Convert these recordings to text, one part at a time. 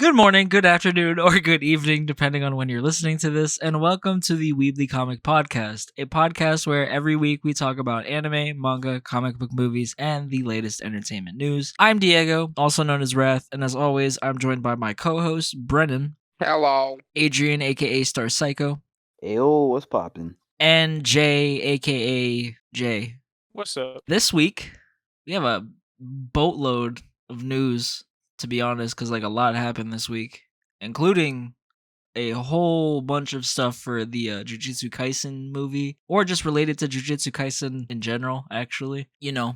Good morning, good afternoon, or good evening, depending on when you're listening to this, and welcome to the Weebly Comic Podcast, a podcast where every week we talk about anime, manga, comic book movies, and the latest entertainment news. I'm Diego, also known as Wrath, and as always, I'm joined by my co-host, Brennan, Hello. Adrian, aka Star Psycho, Ayo, what's poppin'? and Jay, aka Jay. What's up? This week, we have a boatload of news, to be honest, because a lot happened this week, including a whole bunch of stuff for the Jujutsu Kaisen movie, or just related to Jujutsu Kaisen in general, actually.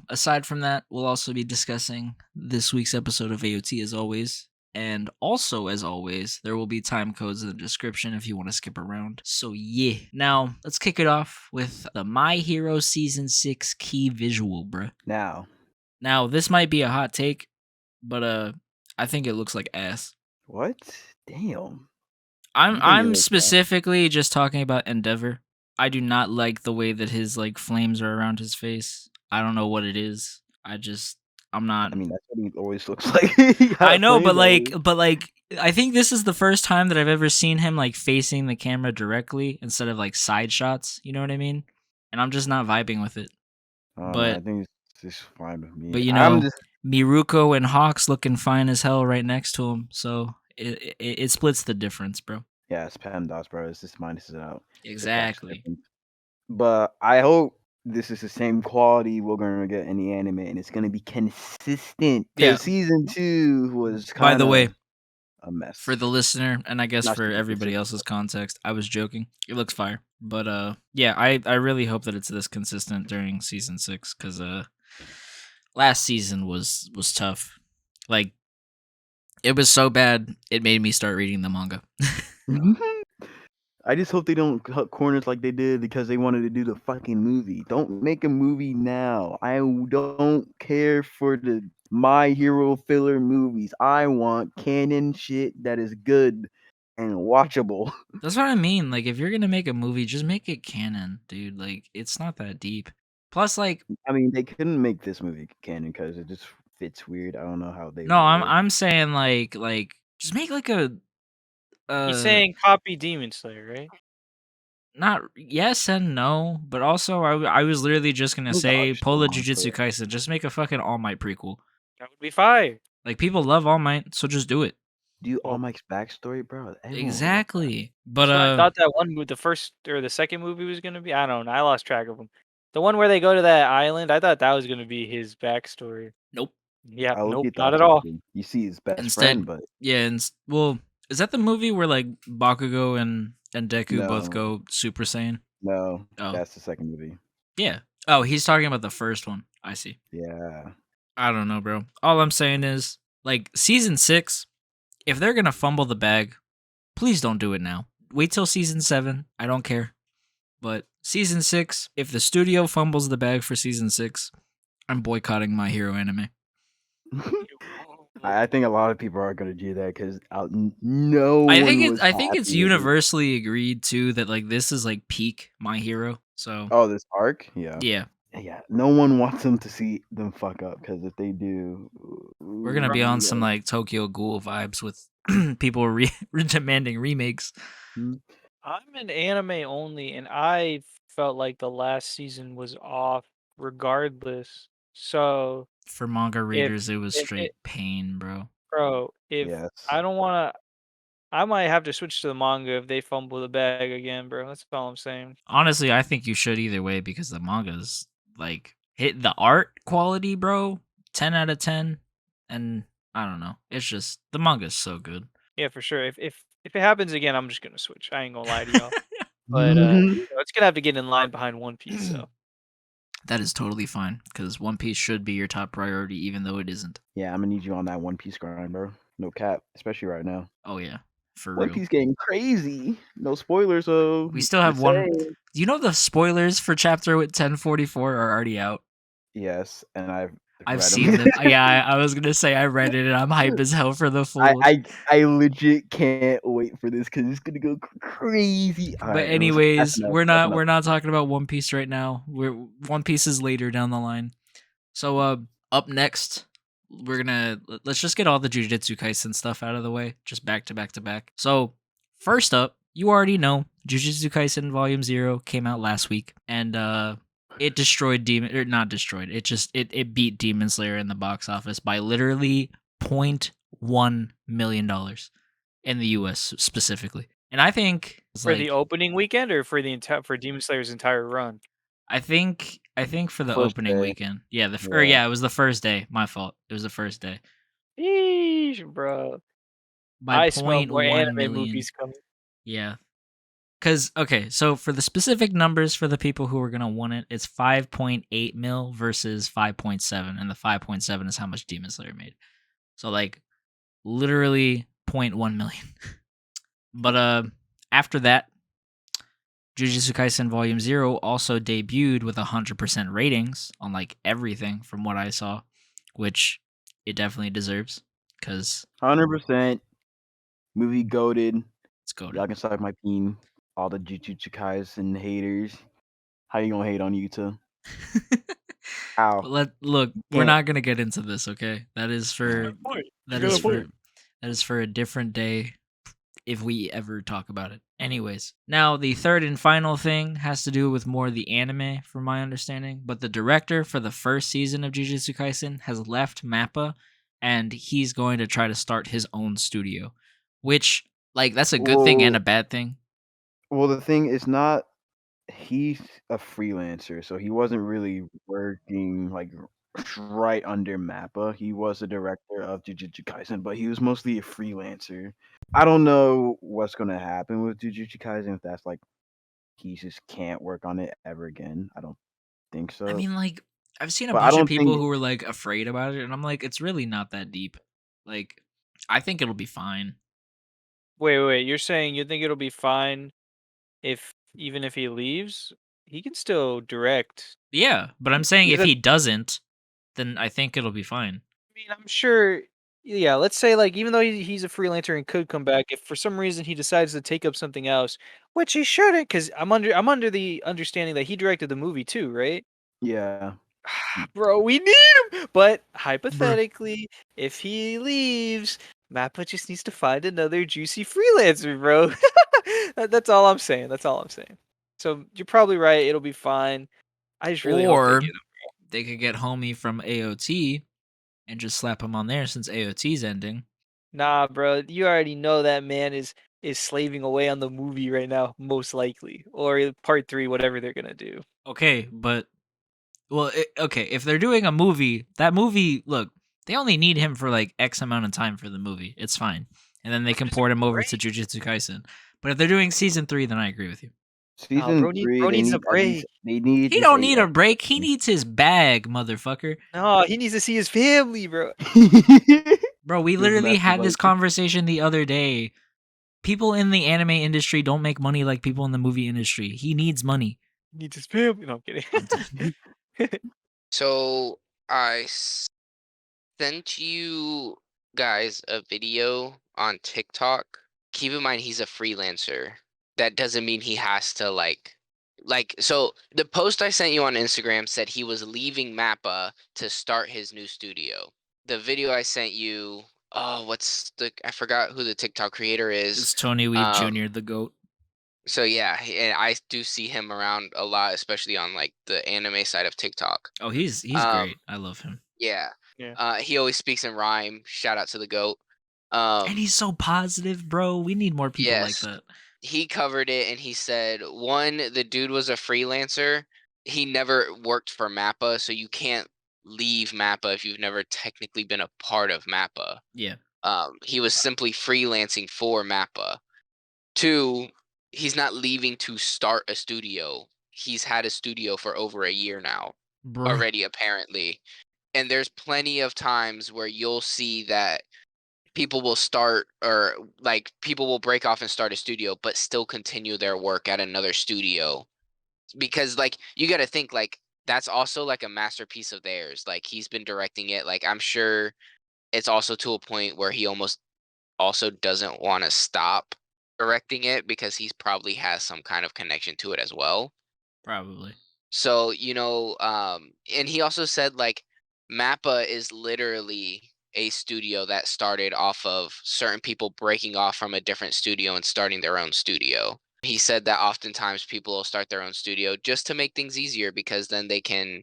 Aside from that, we'll also be discussing this week's episode of AOT as always. And also, as always, there will be time codes in the description if you want to skip around. So yeah. Now, let's kick it off with the My Hero Season 6 key visual, bruh. Now, this might be a hot take, but I think it looks like ass. What? Damn. I'm specifically just talking about Endeavor. I do not like the way that his flames are around his face. I don't know what it is. I'm not. I mean, that's what he always looks like. I know, but I think this is the first time that I've ever seen him facing the camera directly instead of side shots. You know what I mean? And I'm just not vibing with it. But I think it's just fine with me. But Miruko and Hawks looking fine as hell right next to him, so it splits the difference, bro. Yeah, it's PEMDAS, bro. It's just minuses it out. Exactly. But I hope this is the same quality we're gonna get in the anime, and it's gonna be consistent. Yeah. Season 2 was By the way, a mess for the listener, and I guess Not for super everybody consistent. else's context, I was joking. It looks fire, but yeah, I really hope that it's this consistent during season 6 because last season was tough. It was so bad it made me start reading the manga. I just hope they don't cut corners like they did because they wanted to do the fucking movie. Don't make a movie now. I don't care for the My Hero filler movies. I want canon shit that is good and watchable. That's what I mean. If you're gonna make a movie, just make it canon, dude. It's not that deep. Plus, I mean, they couldn't make this movie canon because it just fits weird. I don't know how they. No, I'm saying just make a. He's saying copy Demon Slayer, right? Not yes and no, but also I was literally just gonna say pull the Jujutsu Kaisen. Just make a fucking All Might prequel. That would be fire. People love All Might, so just do it. Do All Might's backstory, bro. Exactly. But I thought that one with the first or the second movie was gonna be. I don't know. I lost track of them. The one where they go to that island, I thought that was gonna be his backstory. Nope. Yeah, nope, not at all. You see his best friend, but yeah, well, is that the movie where Bakugo and Deku both go Super Saiyan? No, that's the second movie. Yeah. Oh, he's talking about the first one. I see. Yeah. I don't know, bro. All I'm saying is, season 6, if they're gonna fumble the bag, please don't do it now. Wait till season 7. I don't care. But season 6, if the studio fumbles the bag for season 6, I'm boycotting My Hero anime. I think a lot of people are gonna do that because I think it's universally agreed too that this is peak My Hero. So this arc, yeah. No one wants them to see them fuck up because if they do, we're gonna be on some Tokyo Ghoul vibes with people demanding remakes. I'm an anime only, and I felt like the last season was off regardless. So for manga readers, it was straight pain, bro. Bro, I don't want to, I might have to switch to the manga if they fumble the bag again, bro. That's all I'm saying. Honestly, I think you should either way because the manga's hit the art quality, bro. 10 out of 10, and I don't know. It's just the manga's so good. Yeah, for sure. If it happens again, I'm just gonna switch. I ain't gonna lie to y'all. But it's gonna have to get in line behind One Piece, so. That is totally fine, because One Piece should be your top priority, even though it isn't. Yeah, I'm gonna need you on that One Piece grind, bro. No cap, especially right now. Oh yeah, for One real. Piece getting crazy. No spoilers, though. We still have one. Do you know the spoilers for chapter 1044 are already out? Yes, and I've seen them. Yeah, I was gonna say I read it, and I'm hype as hell for the full. I legit can't wait for this because it's gonna go crazy. But anyways, we're not talking about One Piece right now. One Piece is later down the line. So up next, let's just get all the Jujutsu Kaisen stuff out of the way, just back to back to back. So first up, you already know Jujutsu Kaisen Volume 0 came out last week, and it destroyed not destroyed. It beat Demon Slayer in the box office by literally $0.1 million in the US specifically. And I think it's For the like opening weekend or for the for Demon Slayer's entire run? I think for the First opening day. weekend. Yeah, Yeah. it was the first day. My fault. It was the first day. Yeesh, bro. By I smell more 0.1 anime million. movies coming. Yeah. Cause okay, so for the specific numbers for the people who are gonna want it, it's 5.8 mil versus 5.7, and the 5.7 is how much Demon Slayer made. So like literally 0.1 million. But after that, Jujutsu Kaisen Volume 0 also debuted with 100% ratings on like everything from what I saw, which it definitely deserves because 100% movie goated. it's goaded. Y'all can suck my peen. All the Jujutsu Kaisen haters. How you gonna hate on Yuta? Ow. Look, we're Can't. not gonna get into this, okay? That is for You that is for a different day if we ever talk about it. Anyways, now the third and final thing has to do with more the anime, from my understanding. But the director for the first season of Jujutsu Kaisen has left Mappa, and he's going to try to start his own studio, which like that's a good thing and a Well, bad thing. well, the thing is not. He's a freelancer, so he wasn't really working like right under Mappa. He was a director of Jujutsu Kaisen, but he was mostly a freelancer. I don't know what's gonna happen with Jujutsu Kaisen if that's like he just can't work on it ever again. I don't think I so. mean, like I've seen a But I bunch of don't people think who were like afraid about it, and I'm like, it's really not that deep. Like, I think it'll be fine. Wait. You're saying you think it'll be fine if even if he leaves, he can still direct. Yeah, but I'm saying if Because he doesn't, then I think it'll be fine. I mean, I'm sure. Yeah, let's say like even though he's a freelancer and could come back, if for some reason he decides to take up something else, which he shouldn't, because I'm under the understanding that he directed the movie too, right? yeah. Bro, we need him. But Bruh. hypothetically, if he leaves, Mappa just needs to find another juicy freelancer, bro. That's all I'm saying. That's all I'm saying. So you're probably right. It'll be fine. I just really hope they Or get him. they could get homie from AOT and just slap him on there since AOT's ending. Nah, bro. You already know that man is slaving away on the movie right now, most likely, or part 3, whatever they're gonna do. Okay, but okay, if they're doing a movie, that movie, look, they only need him for like X amount of time for the movie. It's fine, and then they Bro can does a port him over to great. Jujutsu Kaisen. But if they're doing season 3, then I agree with you. Nah, Season three, bro they needs a need at break. least they need at He least don't 8 need a break. He episodes. needs his bag, motherfucker. No, he needs to see his family, bro. Bro, we Feels literally massive had this like conversation the other day. People in the anime industry don't make money like people in the movie industry. He needs money. He needs his family. No, I'm I'm kidding. So I sent you guys a video on TikTok. Keep in mind he's a freelancer. That doesn't mean he has to so the post I sent you on Instagram said he was leaving Mappa to start his new studio. The video I sent you, I forgot who the TikTok creator is. It's Tony Weave Jr., the GOAT. So yeah, and I do see him around a lot, especially on like the anime side of TikTok. Oh, he's Um, great. I love him. yeah. Yeah. He always speaks in rhyme. Shout out to the GOAT. And he's so positive, bro. We need more people like Yes. that. He covered it and he said, one, the dude was a freelancer. He never worked for Mappa, so you can't leave Mappa if you've never technically been a part of Mappa. Yeah. He was simply freelancing for Mappa. Two, he's not leaving to start a studio. He's had a studio for over a year now Bro. already, apparently. And there's plenty of times where you'll see that people will start or like people will break off and start a studio but still continue their work at another studio because like you got to think like that's also like a masterpiece of theirs. Like he's been directing it, like I'm sure it's also to a point where he almost also doesn't want to stop directing it because he's probably has some kind of connection to it as well. Probably. So, and he also said like Mappa is literally a studio that started off of certain people breaking off from a different studio and starting their own studio. He said that oftentimes people will start their own studio just to make things easier because then they can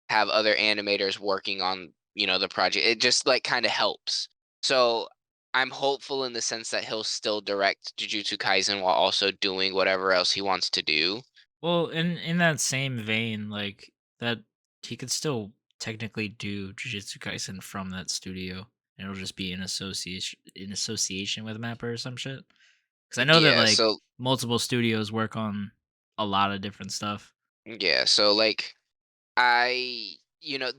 have other animators working on, the project. It just like kind of helps. So I'm hopeful in the sense that he'll still direct Jujutsu Kaisen while also doing whatever else he wants to do. Well, in that same vein, like that, he could still technically do Jujutsu Kaisen from that studio, and it'll just be in association with Mappa or some shit. Because I know that Yeah, like so multiple studios work on a lot of different stuff. like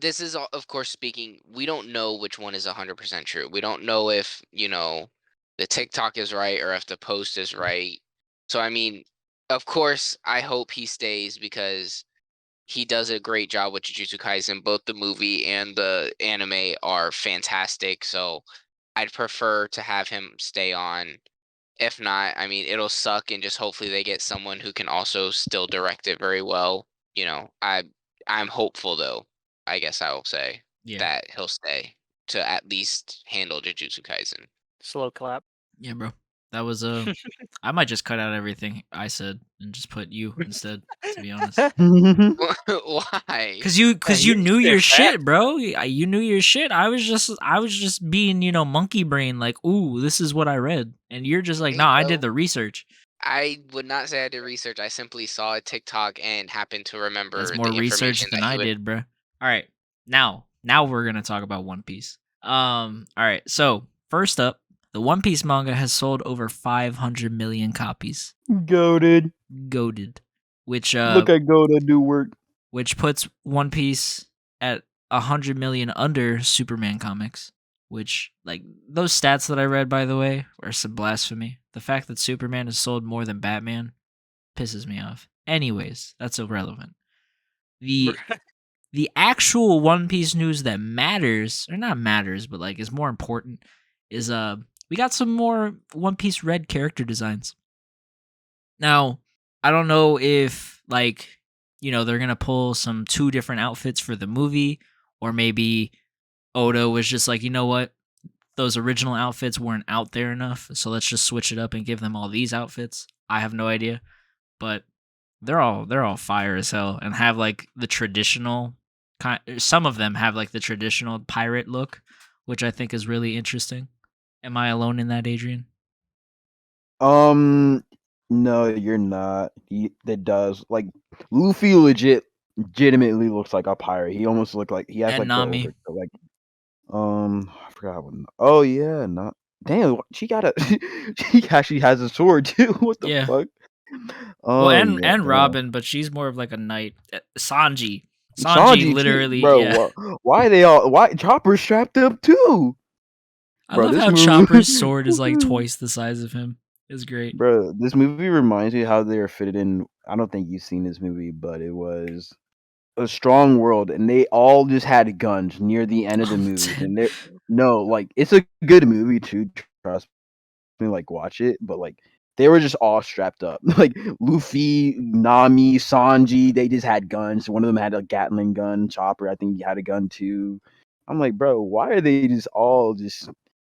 this is of course speaking, we don't know which one is 100% true. We don't know if, the TikTok is right or if the post is right. So I mean, of course, I hope he stays because he does a great job with Jujutsu Kaisen. Both the movie and the anime are fantastic. So I'd prefer to have him stay on. If not, I mean, it'll suck, and just hopefully they get someone who can also still direct it very well. I'm hopeful though. I guess I will say Yeah, that he'll stay to at least handle Jujutsu Kaisen. Slow clap. yeah, bro. That was I might just cut out everything I said and just put you instead. To be honest. Why? Cause you, Man, cause you you're knew just your fat. shit, bro. You knew your shit. I was just being, monkey brain. Like, ooh, this is what I read, and you're just like, Hey, nah, I did bro. the research. I would not say I did research. I simply saw a TikTok and happened to That's remember more the research information than that he I would. did, bro. All right, now we're gonna talk about One Piece. All right. So first up, the One Piece manga has sold over 500 million copies. Goated. Goaded, which Look at Goated do work. which puts One Piece at 100 million under Superman comics. Which, like, those stats that I read, by the way, are some blasphemy. The fact that Superman has sold more than Batman pisses me off. Anyways, that's irrelevant. The the actual One Piece news that matters, or not matters, but like is more important, is we got some more One Piece red character designs. Now, I don't know if like, they're gonna pull some 2 different outfits for the movie, or maybe Oda was just like, you know what? Those original outfits weren't out there enough, so let's just switch it up and give them all these outfits. I have no idea, but they're all fire as hell and have like the traditional kind. Some of them have like the traditional pirate look, which I think is really interesting. Am I alone in that, Adrian? No, you're not. That does like Luffy legitimately looks like a pirate. He almost looked like he has And like the Nami. older like I forgot what. Oh yeah, not damn. She got a. She actually has a sword too. What the Yeah. fuck? Well, Oh and yeah, and damn. Robin, but she's more of like a knight. Sanji. Sanji Sanji too, literally, bro. yeah. Why they all? Why Chopper strapped up too? I Bro, love this how movie. Chopper's sword is like twice the size of him. It's great. Bro, this movie reminds me how they were fitted in. I don't think you've seen this movie, but it was a strong world, and they all just had guns near the end of the I'm movie. dead. And they're no, like it's a good movie too. Trust me, like watch it. But like they were just all strapped up. Like Luffy, Nami, Sanji, they just had guns. One of them had a Gatling gun. Chopper, I think he had a gun too. I'm like, bro, why are they just all just?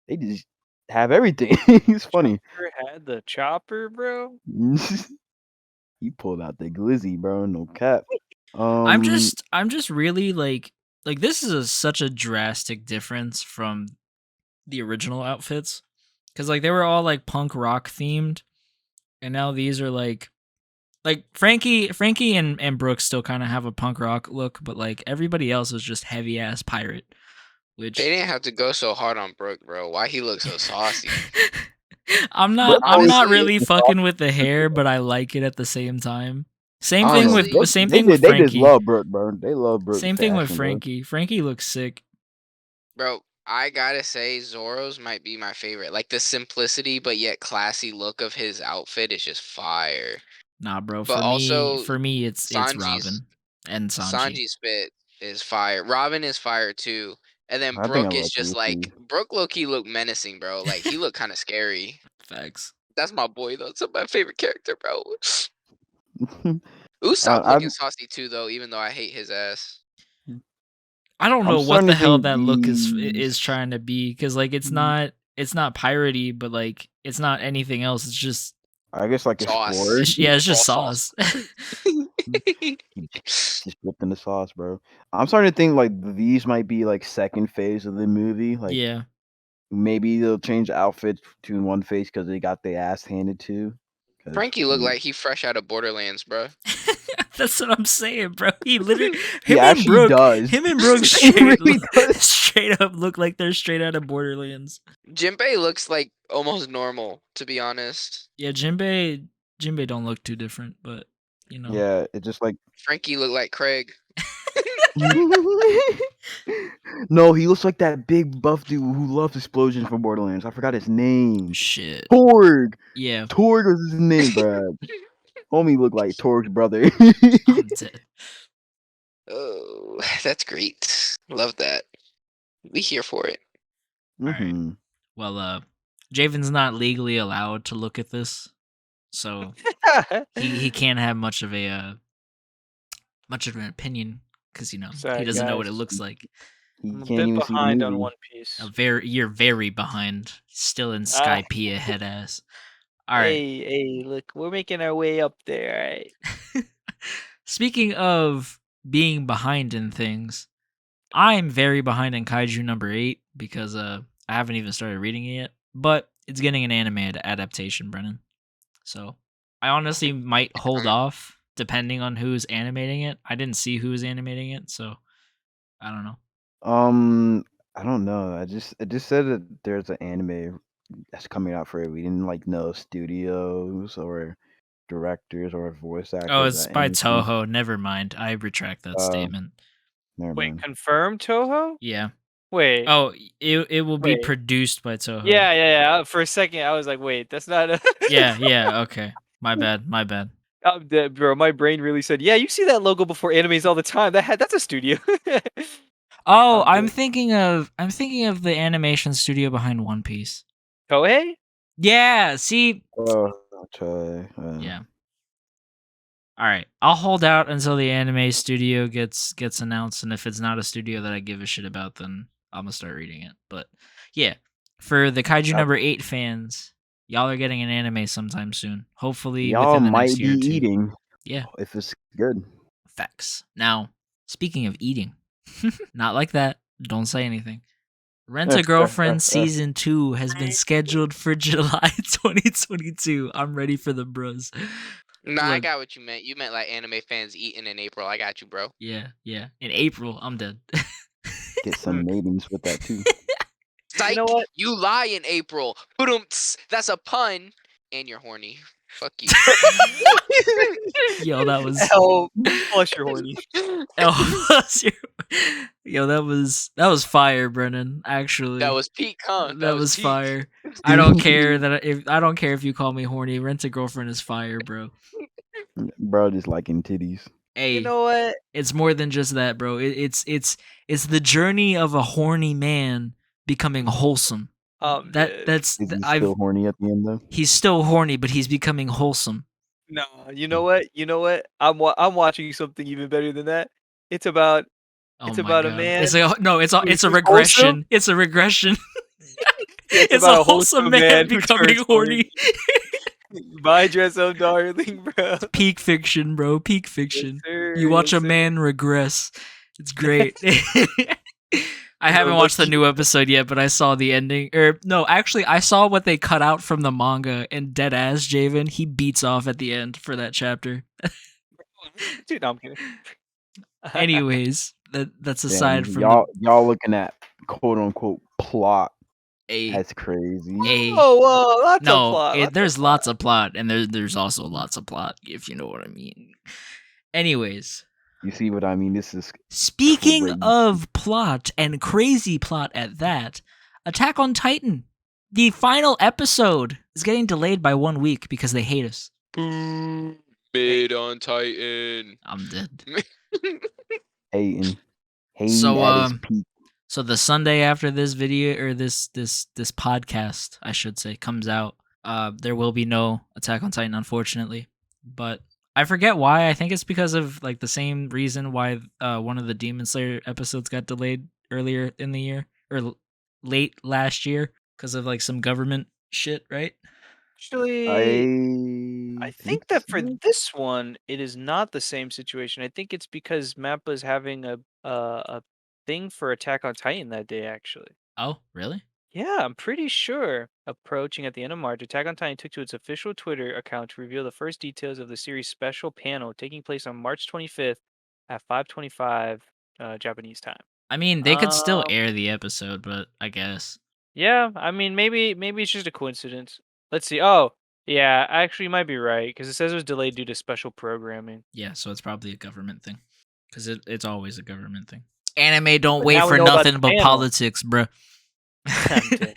They just have everything. It's funny. Chopper had the chopper, bro. He pulled out the glizzy, bro. No cap. I'm just really like this is such a drastic difference from the original outfits, cuz like they were all like punk rock themed, and now these are like Frankie and Brooks still kind of have a punk rock look, but like everybody else is just heavy ass pirate, They which didn't have to go so hard on Brooke, bro. Why he looks so saucy? I'm not Brooke I'm always not Honestly, really fucking with the hair, but I like it at the same time. Same I don't thing know. with honestly, same thing with They just Frankie. love Brooke, bro. They love Brooke's Same thing with fashion, bro. Frankie. Frankie looks sick. bro, I gotta say Zoro's might be my favorite. Like the simplicity but yet classy look of his outfit is just fire. Nah, bro. But For me, also for me, it's Sanji's Robin and Sanji. Sanji's fit is fire. Robin is fire too. And then I think I Brooke is like just like Luffy. Brooke low key look menacing, bro. Like he looked kind of scary. Facts. That's my boy though. It's my favorite character, bro. Usopp I looking saucy too though, even though I hate his ass. I don't I'm know what starting the to hell think that look is these. trying to be, because like it's not piratey, but like it's not anything else. It's just I guess like Sauce. explorer. it's Raw just sauce. He just dipped in the sauce, bro. I'm starting to think like these might be like second phase of the movie. Like Yeah. maybe they'll change outfits to one phase because they got their ass handed to. Frankie looked like he fresh out of Borderlands, bro. That's what I'm saying, bro. He literally he actually does. him and Brooke He really does. straight up look like they're straight out of Borderlands. Jinbei looks like almost normal, to be honest. Yeah, Jinbei don't look too different, but you know. Yeah, it's just like Frankie looked like Craig. no, he looks like that big buff dude who loves explosions from Borderlands. I forgot his name. Shit. Torg. Yeah, Torg was his name, bro. Homie looked like Torg's brother. I'm dead. Oh, that's great. Love that. We here for it. Mhm. Well, Javen's not legally allowed to look at this, so he can't have much of an opinion because he Sorry, doesn't know what it guys. looks like. He I'm a can't bit even see the behind on movie. One Piece. You're very behind. Still in Ah. Skypiea head ass. All right. Hey, look, we're making our way up there. All right. Speaking of being behind in things, I'm very behind in Kaiju number 8 because I haven't even started reading it yet, but it's getting an anime adaptation, Brennan. So I honestly might hold off depending on who's animating it. I didn't see who was animating it, so I don't know. I don't know. It just said that there's an anime that's coming out for it. We didn't like know studios or directors or voice actors. Oh, it's or by anything. Toho. Never mind. I retract that statement. Never Wait, mind. confirmed Toho? Yeah. Wait. Oh, it will be Wait. produced by Toho. Yeah. For a second, I was like, wait, that's not. Yeah. Okay. My bad. I'm dead, bro. My brain really said, yeah, you see that logo before animes all the time. That's a studio. Oh, I'm I'm thinking of the animation studio behind One Piece. Toei? Yeah, see? I'll try. Yeah. All right. I'll hold out until the anime studio gets announced, and if it's not a studio that I give a shit about, then I'm gonna start reading it. But yeah, for the Kaiju number 8 fans, y'all are getting an anime sometime soon. Hopefully Y'all within the might next be year or two. eating. Yeah. If it's good. Facts. Now, speaking of eating, not like that. Don't say anything. Rent a Girlfriend Season 2 has been scheduled for July 2022. I'm ready for the bros. Nah, I Look. got what you meant. You meant like anime fans eating in April. I got you, bro. Yeah. In April, I'm dead. Get some matings with that too. Psych, You know what? You lie in April. Boom-ts. That's a pun. And you're horny. Fuck you. Yo, that was Hell, plus you're horny. Yo, that was fire, Brennan. Actually, That was peak, huh? That was peak. fire. I don't care if you call me horny. Rent a Girlfriend is fire, bro. Bro, just liking titties. Hey, You know what? it's more than just that, bro. It's the journey of a horny man becoming wholesome. Is he still horny at the end though? He's still horny, but he's becoming wholesome. No, you know what? I'm watching something even better than that. It's about Oh It's my about a God. man It's a who's regression. wholesome. It's a regression. It's It's about a a wholesome wholesome man man who becoming turns horny. My dress up, darling, bro. Peak fiction, bro. Peak fiction. sir, You watch yes, a sir. man regress. It's great. I haven't Yo, watched the look, new episode yet, but I saw the ending. Or no, actually, I saw what they cut out from the manga, and dead ass Javen, he beats off at the end for that chapter. Dude, no, I'm kidding. Anyways, that's Damn, aside from y'all looking at quote unquote plot. a That's crazy. Whoa, lots of no. plot. There's lots of plot, and there's also lots of plot, if you know what I mean. Anyways, You see what I mean? This is speaking crazy. of plot and crazy plot at that, Attack on Titan, the final episode is getting delayed by 1 week because they hate us. Boom. Mid on Titan. I'm dead. hating So, at his peak. So the Sunday after this video or this podcast, I should say, comes out, there will be no Attack on Titan, unfortunately. But I forget why. I think it's because of like the same reason why one of the Demon Slayer episodes got delayed earlier in the year or late last year because of like some government shit, right? Actually, I I think that for so. this one, it is not the same situation. I think it's because Mappa's having a thing for Attack on Titan that day. Actually, Oh, really? yeah, I'm pretty sure. Approaching at the end of March, Attack on Titan took to its official Twitter account to reveal the first details of the series' special panel taking place on March 25th at 5:25 Japanese time. I mean, they could still Um, air the episode, but I guess. yeah, I mean, maybe it's just a coincidence. Let's see. Oh, yeah, actually, you might be right because it says it was delayed due to special programming. Yeah, so it's probably a government thing. Because it's always a government thing. Anime don't But wait now we for know about the nothing but panel. politics, bruh. I'm dead.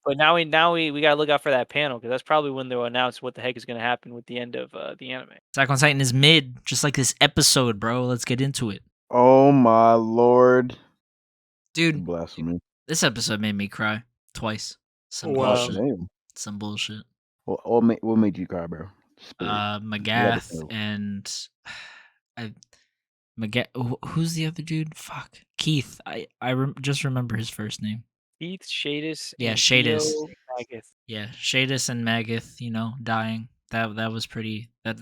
But now we gotta look out for that panel because that's probably when they'll announce what the heck is gonna happen with the end of the anime. Attack on Titan is mid, just like this episode, bro. Let's get into it. Oh my lord. Dude, Blasphemy. this episode made me cry twice. Some Wow. bullshit. Damn. Some bullshit. What made you cry, bro? Spill it. Let it Magath know. and who's the other dude? Fuck. Keith. I just remember his first name. Keith, Shadis, Yeah, and Shadis. Theo Magath. Yeah, Shadis and Magath, dying. That was pretty that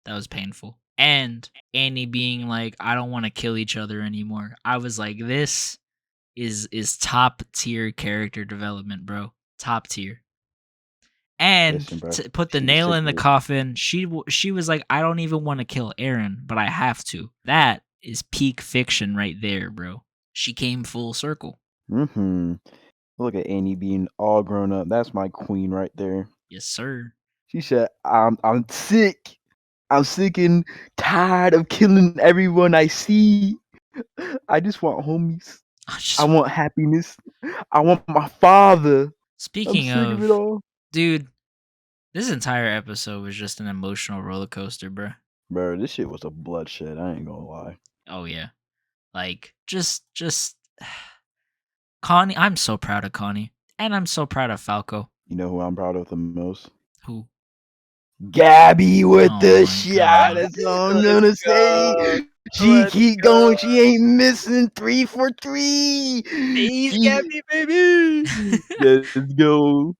was painful. And Annie being like, I don't want to kill each other anymore. I was like, this is top tier character development, bro. Top tier. And Listen, bro. to put the She was nail sick in the of it. coffin, she was like, I don't even want to kill Aaron, but I have to. That is peak fiction right there, bro. She came full circle. Mm-hmm. Look at Annie being all grown up. That's my queen right there. Yes, sir. She said, I'm sick. I'm sick and tired of killing everyone I see. I just want homies. I want happiness. I want my father. I'm Speaking sick of it of, all. dude, this entire episode was just an emotional roller coaster, bro. Bro, this shit was a bloodshed. I ain't gonna lie. Oh yeah, like just Connie. I'm so proud of Connie, and I'm so proud of Falco. You know who I'm proud of the most? Who? Gabby with Oh the my shot. God. That's all I'm Let's gonna go. say. She Let's keep go. going. She ain't missing 3 for 3. He's She, Gabby, baby. let's go.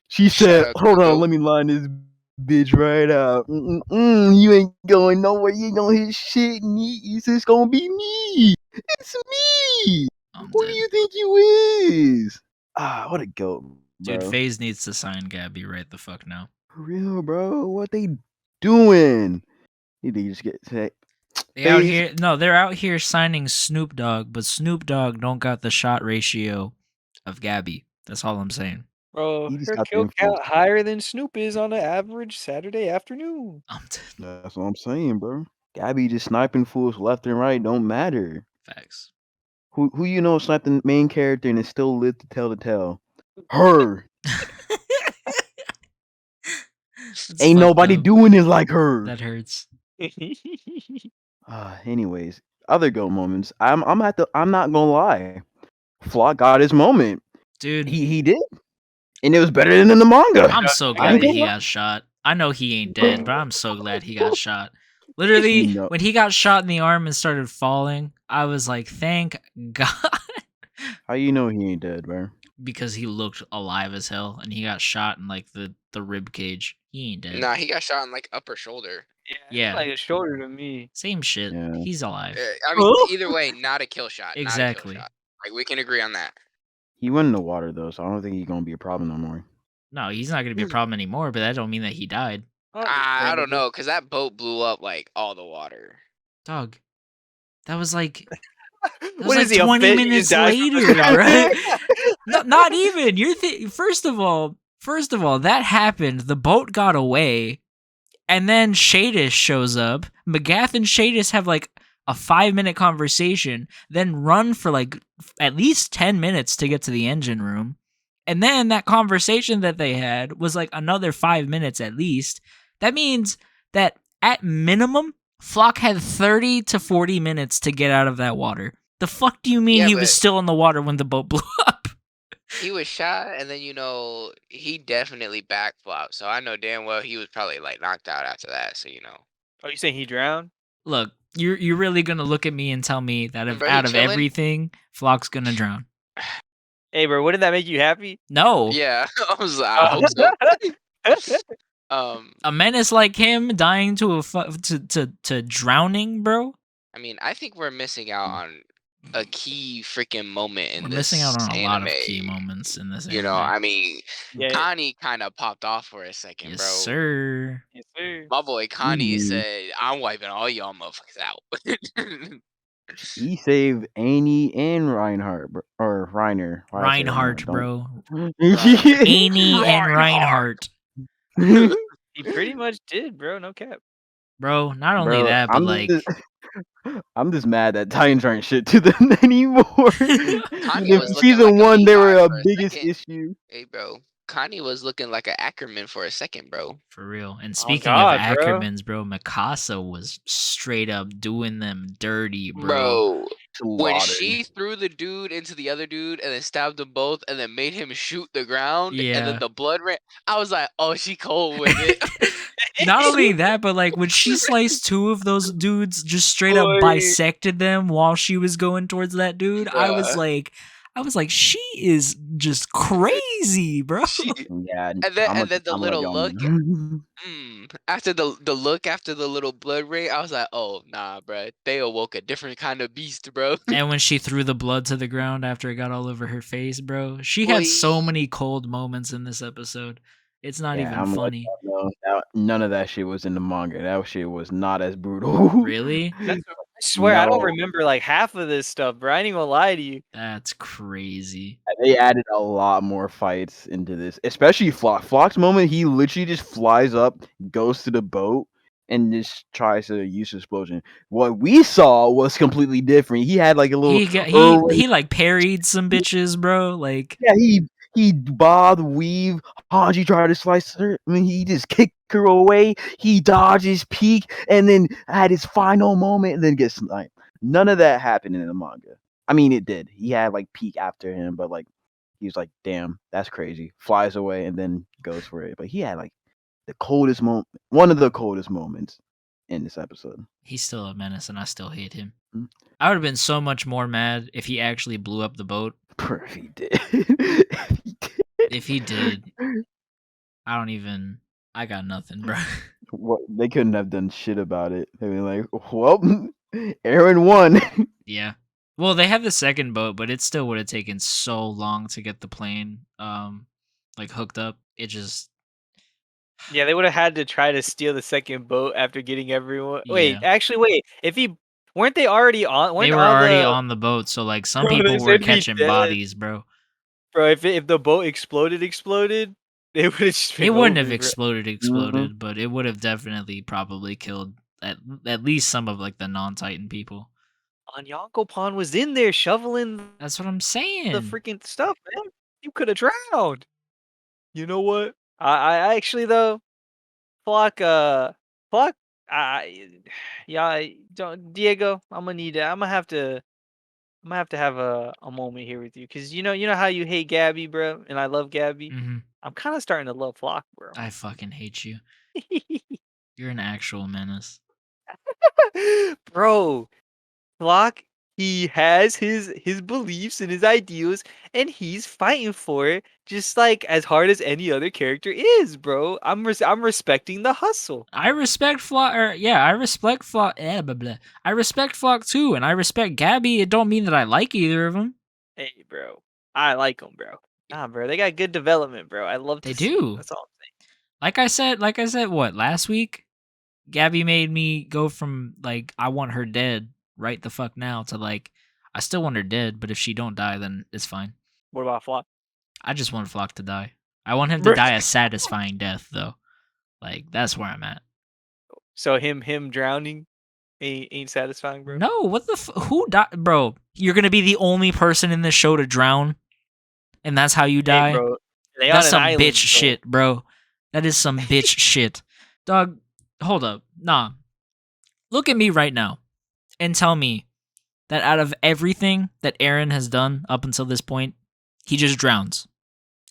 She Shout said, out to "Hold the on, GOAT. let me line this bitch right out. You ain't going nowhere. You ain't gonna hit shit. It's just gonna be me. It's me. I'm Who do dead. you think you is? Ah, what a goat, bro. Dude, FaZe needs to sign Gabby right the fuck now. For real, bro. What they doing? Need to just get say, They're out here signing Snoop Dogg, but Snoop Dogg don't got the shot ratio of Gabby. That's all I'm saying. Bro, he just her got the kill influence. count higher than Snoop is on an average Saturday afternoon. I'm dead. That's what I'm saying, bro. Gabby just sniping fools left and right. Don't matter. Facts. Who you know sniped the main character and is still lit to tell the tale? Her. That's Ain't fucked nobody up. doing it like her. That hurts. Anyways, other GOAT moments. I'm not gonna lie. Flock got his moment. Dude, He did, and it was better than in the manga. I'm so I glad ain't that gonna he lie. got shot. I know he ain't dead, but I'm so glad he got shot. Literally, No. when he got shot in the arm and started falling, I was like, thank God. How you know he ain't dead, bro? Because he looked alive as hell and he got shot in like the rib cage. He ain't dead. Nah, he got shot in like upper shoulder. Yeah. Like a shoulder to me. Same shit. Yeah. He's alive. I mean, Oh. either way, not a kill shot. Exactly. Not a kill shot. Like we can agree on that. He went in the water though, so I don't think he's gonna be a problem no more. No, he's not gonna be a problem anymore, but that don't mean that he died. I don't know, cause that boat blew up like all the water. Dog. That was like What like is he, a 20 fish? He minutes just dies from later, the- right? Not even. First of all, that happened. The boat got away, and then Shadis shows up. Magath and Shadis have like a 5-minute conversation, then run for like at least 10 minutes to get to the engine room. And then that conversation that they had was like another 5 minutes at least. That means that at minimum, Flock had 30 to 40 minutes to get out of that water. The fuck do you mean Yeah, he but- was still in the water when the boat blew up? He was shot, and then he definitely backflopped. So I know damn well he was probably like knocked out after that. So Oh, you saying he drowned? Look, you're really gonna look at me and tell me that and if bro, he out of chilling. everything, Flock's gonna drown? Hey, bro, wouldn't that make you happy? No. Yeah, I hope so. A menace like him dying to to drowning, bro. I mean, I think we're missing out on a key freaking moment in We're missing out this on a lot anime. of key moments in this You know, anime. I mean, Yeah. Connie kind of popped off for a second, Yes, bro. sir. Yes, sir. My boy Connie Mhm. said, "I'm wiping all y'all motherfuckers out." He saved Annie and Reinhardt, or Reiner. Why I say Reinhardt, Don't. bro. Right. Amy and Reinhardt. He pretty much did, bro. No cap. Bro, not only Bro, that, but like I'm just mad that Titans aren't shit to them anymore. Connie In was looking season like a 1, they Levi were a for a biggest second. issue. Hey, bro. Connie was looking like an Ackerman for a second, bro. for real. And Oh, speaking God, of bro. Ackermans, bro, Mikasa was straight up doing them dirty, bro. Bro, when Slaughtered. she threw the dude into the other dude and then stabbed them both and then made him shoot the ground and Yeah. then the blood ran, I was like, oh, she cold with it. Not only that, but like when she sliced two of those dudes, just straight up Boy. bisected them while she was going towards that dude. I was Bruh. like, she is just crazy, bro. She, Yeah, and then the little look. young. After the look after the little blood rain, I was like, oh nah, bruh. They awoke a different kind of beast, bro. And when she threw the blood to the ground after it got all over her face, bro, she had so Boy. many cold moments in this episode. It's not Yeah, even I'm gonna let funny. y'all know none of that shit was in the manga. That shit was not as brutal. Really? I swear, I don't No. remember like half of this stuff, bro. I ain't even gonna lie to you. That's crazy. They added a lot more fights into this, especially Flock. Flock's moment, he literally just flies up, goes to the boat, and just tries to use explosion. What we saw was completely different. He had like a little He like parried some bitches, bro. Like yeah, he bobbed, weave. Hanji tried to slice her. I mean, he just kicked her away. He dodges, peek, and then had his final moment, and then gets sniped. None of that happened in the manga. I mean, it did. He had like peek after him, but like he was like, "Damn, that's crazy." Flies away and then goes for it. But he had like the coldest moment, one of the coldest moments in this episode. he's still a menace, and I still hate him. Mm. I would have been so much more mad if he actually blew up the boat. If he did. If he did, I got nothing, bro. What they couldn't have done shit about it. They were like, "Well, Aaron won." Yeah. Well, they have the second boat, but it still would have taken so long to get the plane like hooked up. It just Yeah, they would have had to try to steal the second boat after getting everyone. Wait, Yeah. actually, wait. If he weren't they already on? They Weren't were all already the on the boat, so like some Bro, they people were said be catching dead. bodies, bro. bro? If the boat exploded, they would have just. It been wouldn't over, have bro. exploded, but it would have definitely probably killed at least some of like the non-Titan people. Onyanko was in there shoveling That's what I'm saying. the freaking stuff, man. You could have drowned. You know what? I actually though, Flock, yeah, don't Diego. I'm gonna need. I'm gonna have to. I'm gonna have a moment here with you, cause you know how you hate Gabby, bro, and I love Gabby. hmm I'm kind of starting to love Flock, bro. I fucking hate you. You're an actual menace. Bro, Flock, he has his beliefs and his ideals, and he's fighting for it just like as hard as any other character is, bro. I'm respecting the hustle. I respect Flock, I respect Flock. Blah, blah. I respect Flock too, and I respect Gabby. It don't mean that I like either of them. Hey, bro, I like them, bro. Nah, bro, they got good development, bro. I love. They to see it. do. That's all I'm saying. Like I said, what last week? Gabby made me go from like I want her dead right the fuck now to like I still want her dead, but if she don't die, then it's fine. What about Flock? I just want Flock to die. I want him to die a satisfying death, though. Like that's where I'm at. So him drowning ain't satisfying, bro. No, what the who died, bro? You're gonna be the only person in this show to drown, and that's how you die. Hey, bro. They That's on some an island, bitch bro. shit, bro. That is some bitch shit, dog. Hold up, nah. Look at me right now, and tell me that out of everything that Aaron has done up until this point, he just drowns.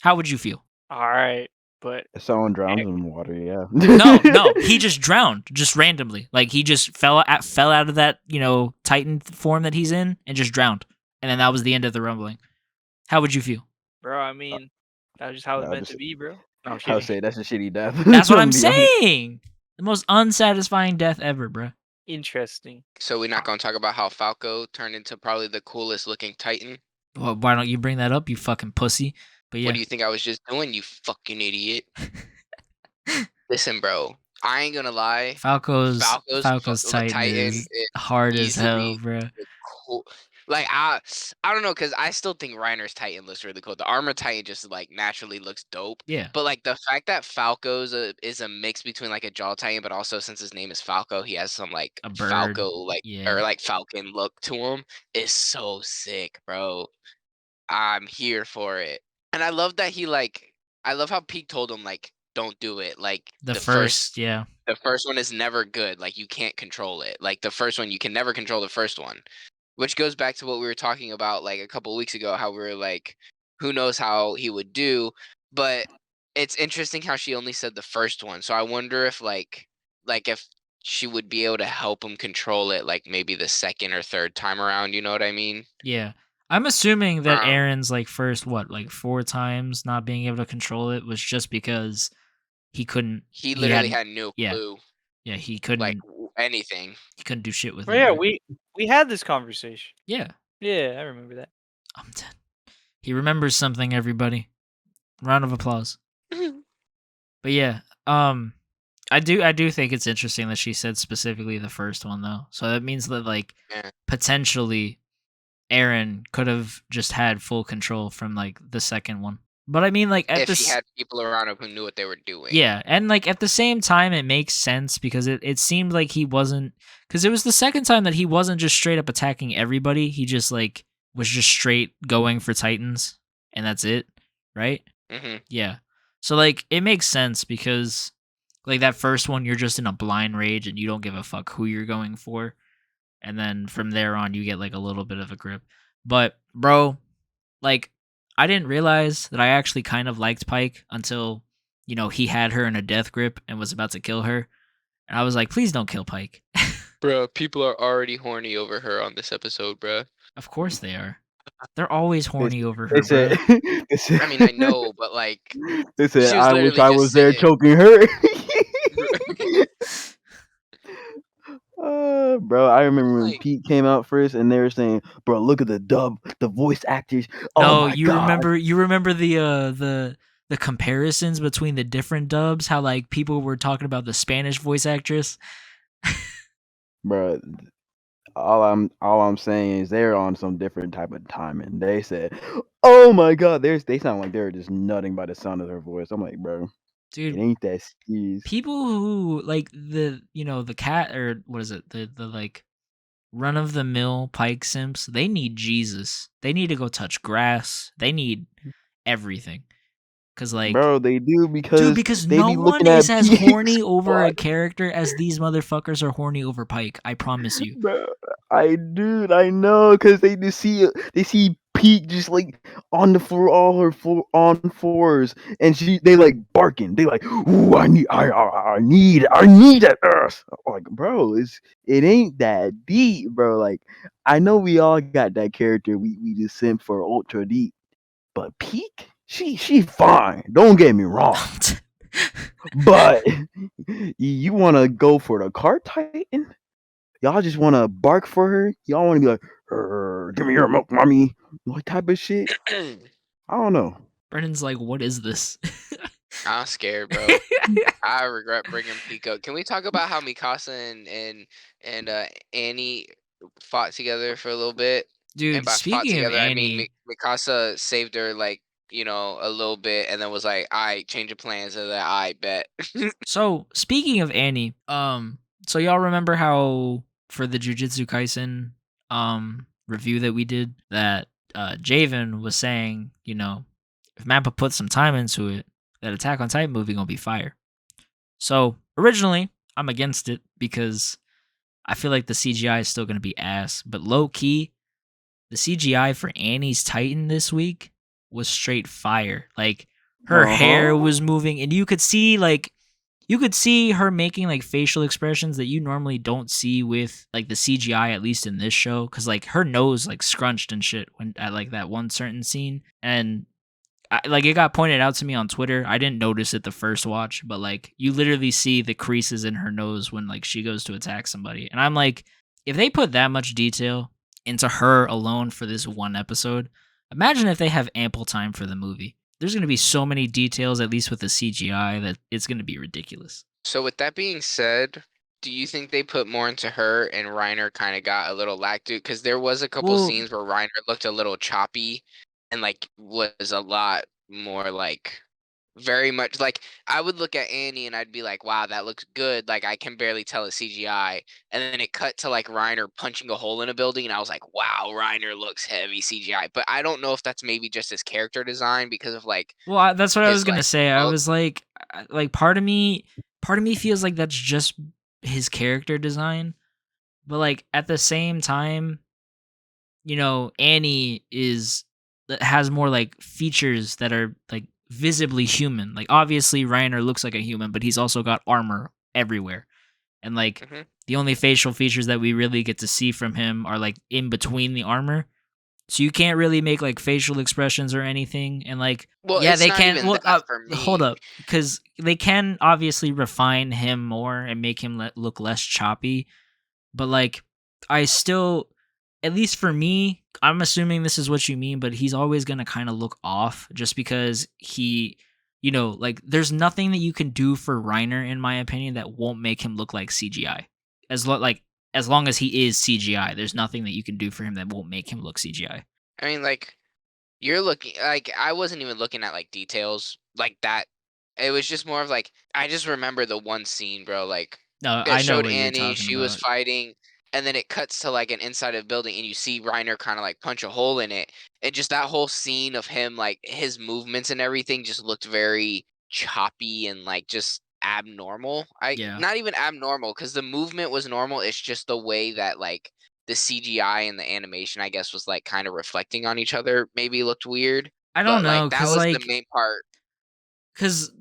How would you feel? All right, but If someone drowns in water, yeah. No, he just drowned, just randomly. Like he just fell out of that, Titan form that he's in and just drowned. And then that was the end of the rumbling. How would you feel? bro, I mean, that was just how it's I'll meant just- to be, bro. No, I'm I would kidding. say that's a shitty death. That's what I'm To be honest. saying. The most unsatisfying death ever, bruh. Interesting. So we're not gonna talk about how Falco turned into probably the coolest looking Titan. Well, why don't you bring that up, you fucking pussy? But yeah. What do you think I was just doing, you fucking idiot? Listen, bro, I ain't gonna lie. Falco's Falco's Titan is hard as hell, easily bruh. cool. Like I don't know, cause I still think Reiner's Titan looks really cool. The Armor Titan just like naturally looks dope. Yeah. But like the fact that Falco's is a mix between like a Jaw Titan, but also since his name is Falco, he has some like A bird. Falco like Yeah. or like Falcon look to him. Is so sick, bro. I'm here for it. And I love that I love how Pete told him like don't do it. Like The first, yeah. the first one is never good. Like you can't control it. Like the first one, you can never control the first one. Which goes back to what we were talking about like a couple of weeks ago, how we were like, who knows how he would do. But it's interesting how she only said the first one. So I wonder if if she would be able to help him control it, like maybe the second or third time around, you know what I mean? Yeah. I'm assuming that Um, Aaron's like first 4 times not being able to control it was just because he couldn't. He literally had had no yeah. clue, Yeah, he couldn't. like anything. He couldn't do shit with Oh it. yeah, bro. we had this conversation. Yeah. Yeah, I remember that. I'm dead. He remembers something. Everybody, round of applause. But yeah, I do think it's interesting that she said specifically the first one though. So that means that like Yeah. potentially Aaron could have just had full control from like the second one. But I mean like at If this he had people around him who knew what they were doing. yeah, and like at the same time it makes sense because it seemed like he wasn't because it was the second time that he wasn't just straight up attacking everybody. He just like was just straight going for Titans and that's it, right? hmm Yeah. So like it makes sense because like that first one you're just in a blind rage and you don't give a fuck who you're going for. And then from there on you get like a little bit of a grip. But bro, like I didn't realize that I actually kind of liked Pike until, he had her in a death grip and was about to kill her. And I was like, please don't kill Pike. Bro, people are already horny over her on this episode, bro. Of course they are. They're always horny over her, They bro. said, they said, I mean, I know, but like, they she said, was I wish literally I just was there sitting. choking her. Bro, I remember when Like- Pete came out first, and they were saying, "Bro, look at the dub, the voice actors." Oh No, my you god! remember the comparisons between the different dubs, how like people were talking about the Spanish voice actress. Bro, all I'm saying is they're on some different type of timing. They said, "Oh my god!" They sound like they're just nutting by the sound of their voice. I'm like, bro, Dude, it ain't that serious. people who like the cat or what is it the like run of the mill Pike simps, they need Jesus. They need to go touch grass. They need everything. Cause like Bro, they do dude, because they no be one looking is at as Pete's horny over a spot. character as these motherfuckers are horny over Pike. I promise you. Bro, I know, cause they just see Pete just like on the floor, all her on fours, and they like barking. They like, ooh, I need that ass. I'm like, bro, it ain't that deep, bro. Like, I know we all got that character we just sent for ultra deep, but Pete, she fine. Don't get me wrong, but you want to go for the Cart Titan? Y'all just want to bark for her? Y'all want to be like, give me your milk, mommy. What type of shit? I don't know. Brennan's like, what is this? I'm scared, bro. I regret bringing Pico. Can we talk about how Mikasa and Annie fought together for a little bit? Dude, And by fought speaking of together, I Annie, mean Mikasa saved her like a little bit, and then was like, "I change of plans," and then I bet. so speaking of Annie, so y'all remember how for the Jujutsu Kaisen review that we did that Javen was saying, if Mappa put some time into it, that Attack on Titan movie gonna be fire. So originally I'm against it because I feel like the CGI is still gonna be ass, but low key, the CGI for Annie's Titan this week was straight fire. Like her hair Uh-huh. was moving, and you could see her making like facial expressions that you normally don't see with like the CGI, at least in this show, because like her nose like scrunched and shit when at like that one certain scene, and like it got pointed out to me on Twitter. I didn't notice it the first watch, but like you literally see the creases in her nose when like she goes to attack somebody. And I'm like, if they put that much detail into her alone for this one episode, imagine if they have ample time for the movie. There's going to be so many details, at least with the CGI, that it's going to be ridiculous. So with that being said, do you think they put more into her and Reiner kind of got a little lacked? Because there was a couple Well, scenes where Reiner looked a little choppy and like was a lot more like very much like I would look at Annie and I'd be like, wow, that looks good. Like I can barely tell it's CGI. And then it cut to like Reiner punching a hole in a building and I was like, wow, Reiner looks heavy CGI. But I don't know if that's maybe just his character design because of like that's what I was his gonna like say. I look. was like, part of me feels like that's just his character design, but like at the same time, Annie has more like features that are like visibly human. Like obviously Reiner looks like a human, but he's also got armor everywhere. And like Mhm. the only facial features that we really get to see from him are like in between the armor. So you can't really make like facial expressions or anything. And like, Well, yeah, it's they not can. even Well, that for hold me. up, because they can obviously refine him more and make him look less choppy. But like, I still, at least for me, I'm assuming this is what you mean, but he's always gonna kind of look off just because like there's nothing that you can do for Reiner, in my opinion, that won't make him look like CGI. As long as he is CGI, there's nothing that you can do for him that won't make him look CGI. I mean, like you're looking like I wasn't even looking at like details like that. It was just more of like I just remember the one scene, bro. Like No, it I know showed what you're Annie, talking she was about. fighting, and then it cuts to like an inside of a building, and you see Reiner kind of like punch a hole in it, and just that whole scene of him, like his movements and everything, just looked very choppy and like just abnormal. I Yeah. not even abnormal because the movement was normal. It's just the way that like the CGI and the animation, I guess, was like kind of reflecting on each other. Maybe looked weird, I don't but like know, that cause was the like, main part. cause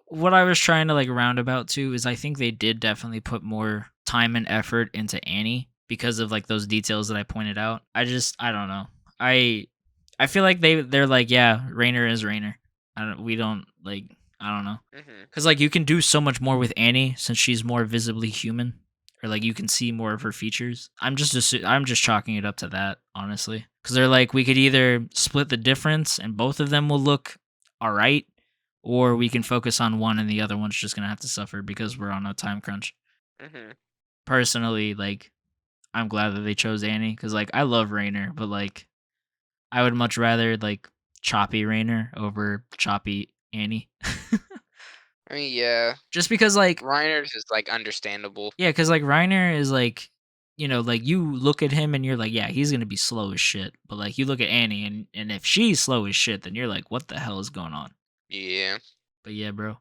what I was trying to like roundabout to is I think they did definitely put more time and effort into Annie because of like those details that I pointed out. I don't know. I feel like they're like, yeah, Rainer is Rainer. We don't like, I don't know. Hmm. Cause like you can do so much more with Annie since she's more visibly human, or like you can see more of her features. I'm just chalking it up to that, honestly. Cause they're like, we could either split the difference and both of them will look all right, or we can focus on one and the other one's just gonna have to suffer because we're on a time crunch. Hmm. Personally, like I'm glad that they chose Annie because like I love Rainer, but like I would much rather like choppy Rainer over choppy Annie. I mean, yeah, Just because like Reiner's is like understandable. yeah, because like Reiner is like like you look at him and you're like, yeah, he's gonna be slow as shit. But like you look at Annie and if she's slow as shit, then you're like, what the hell is going on? Yeah. But yeah, bro.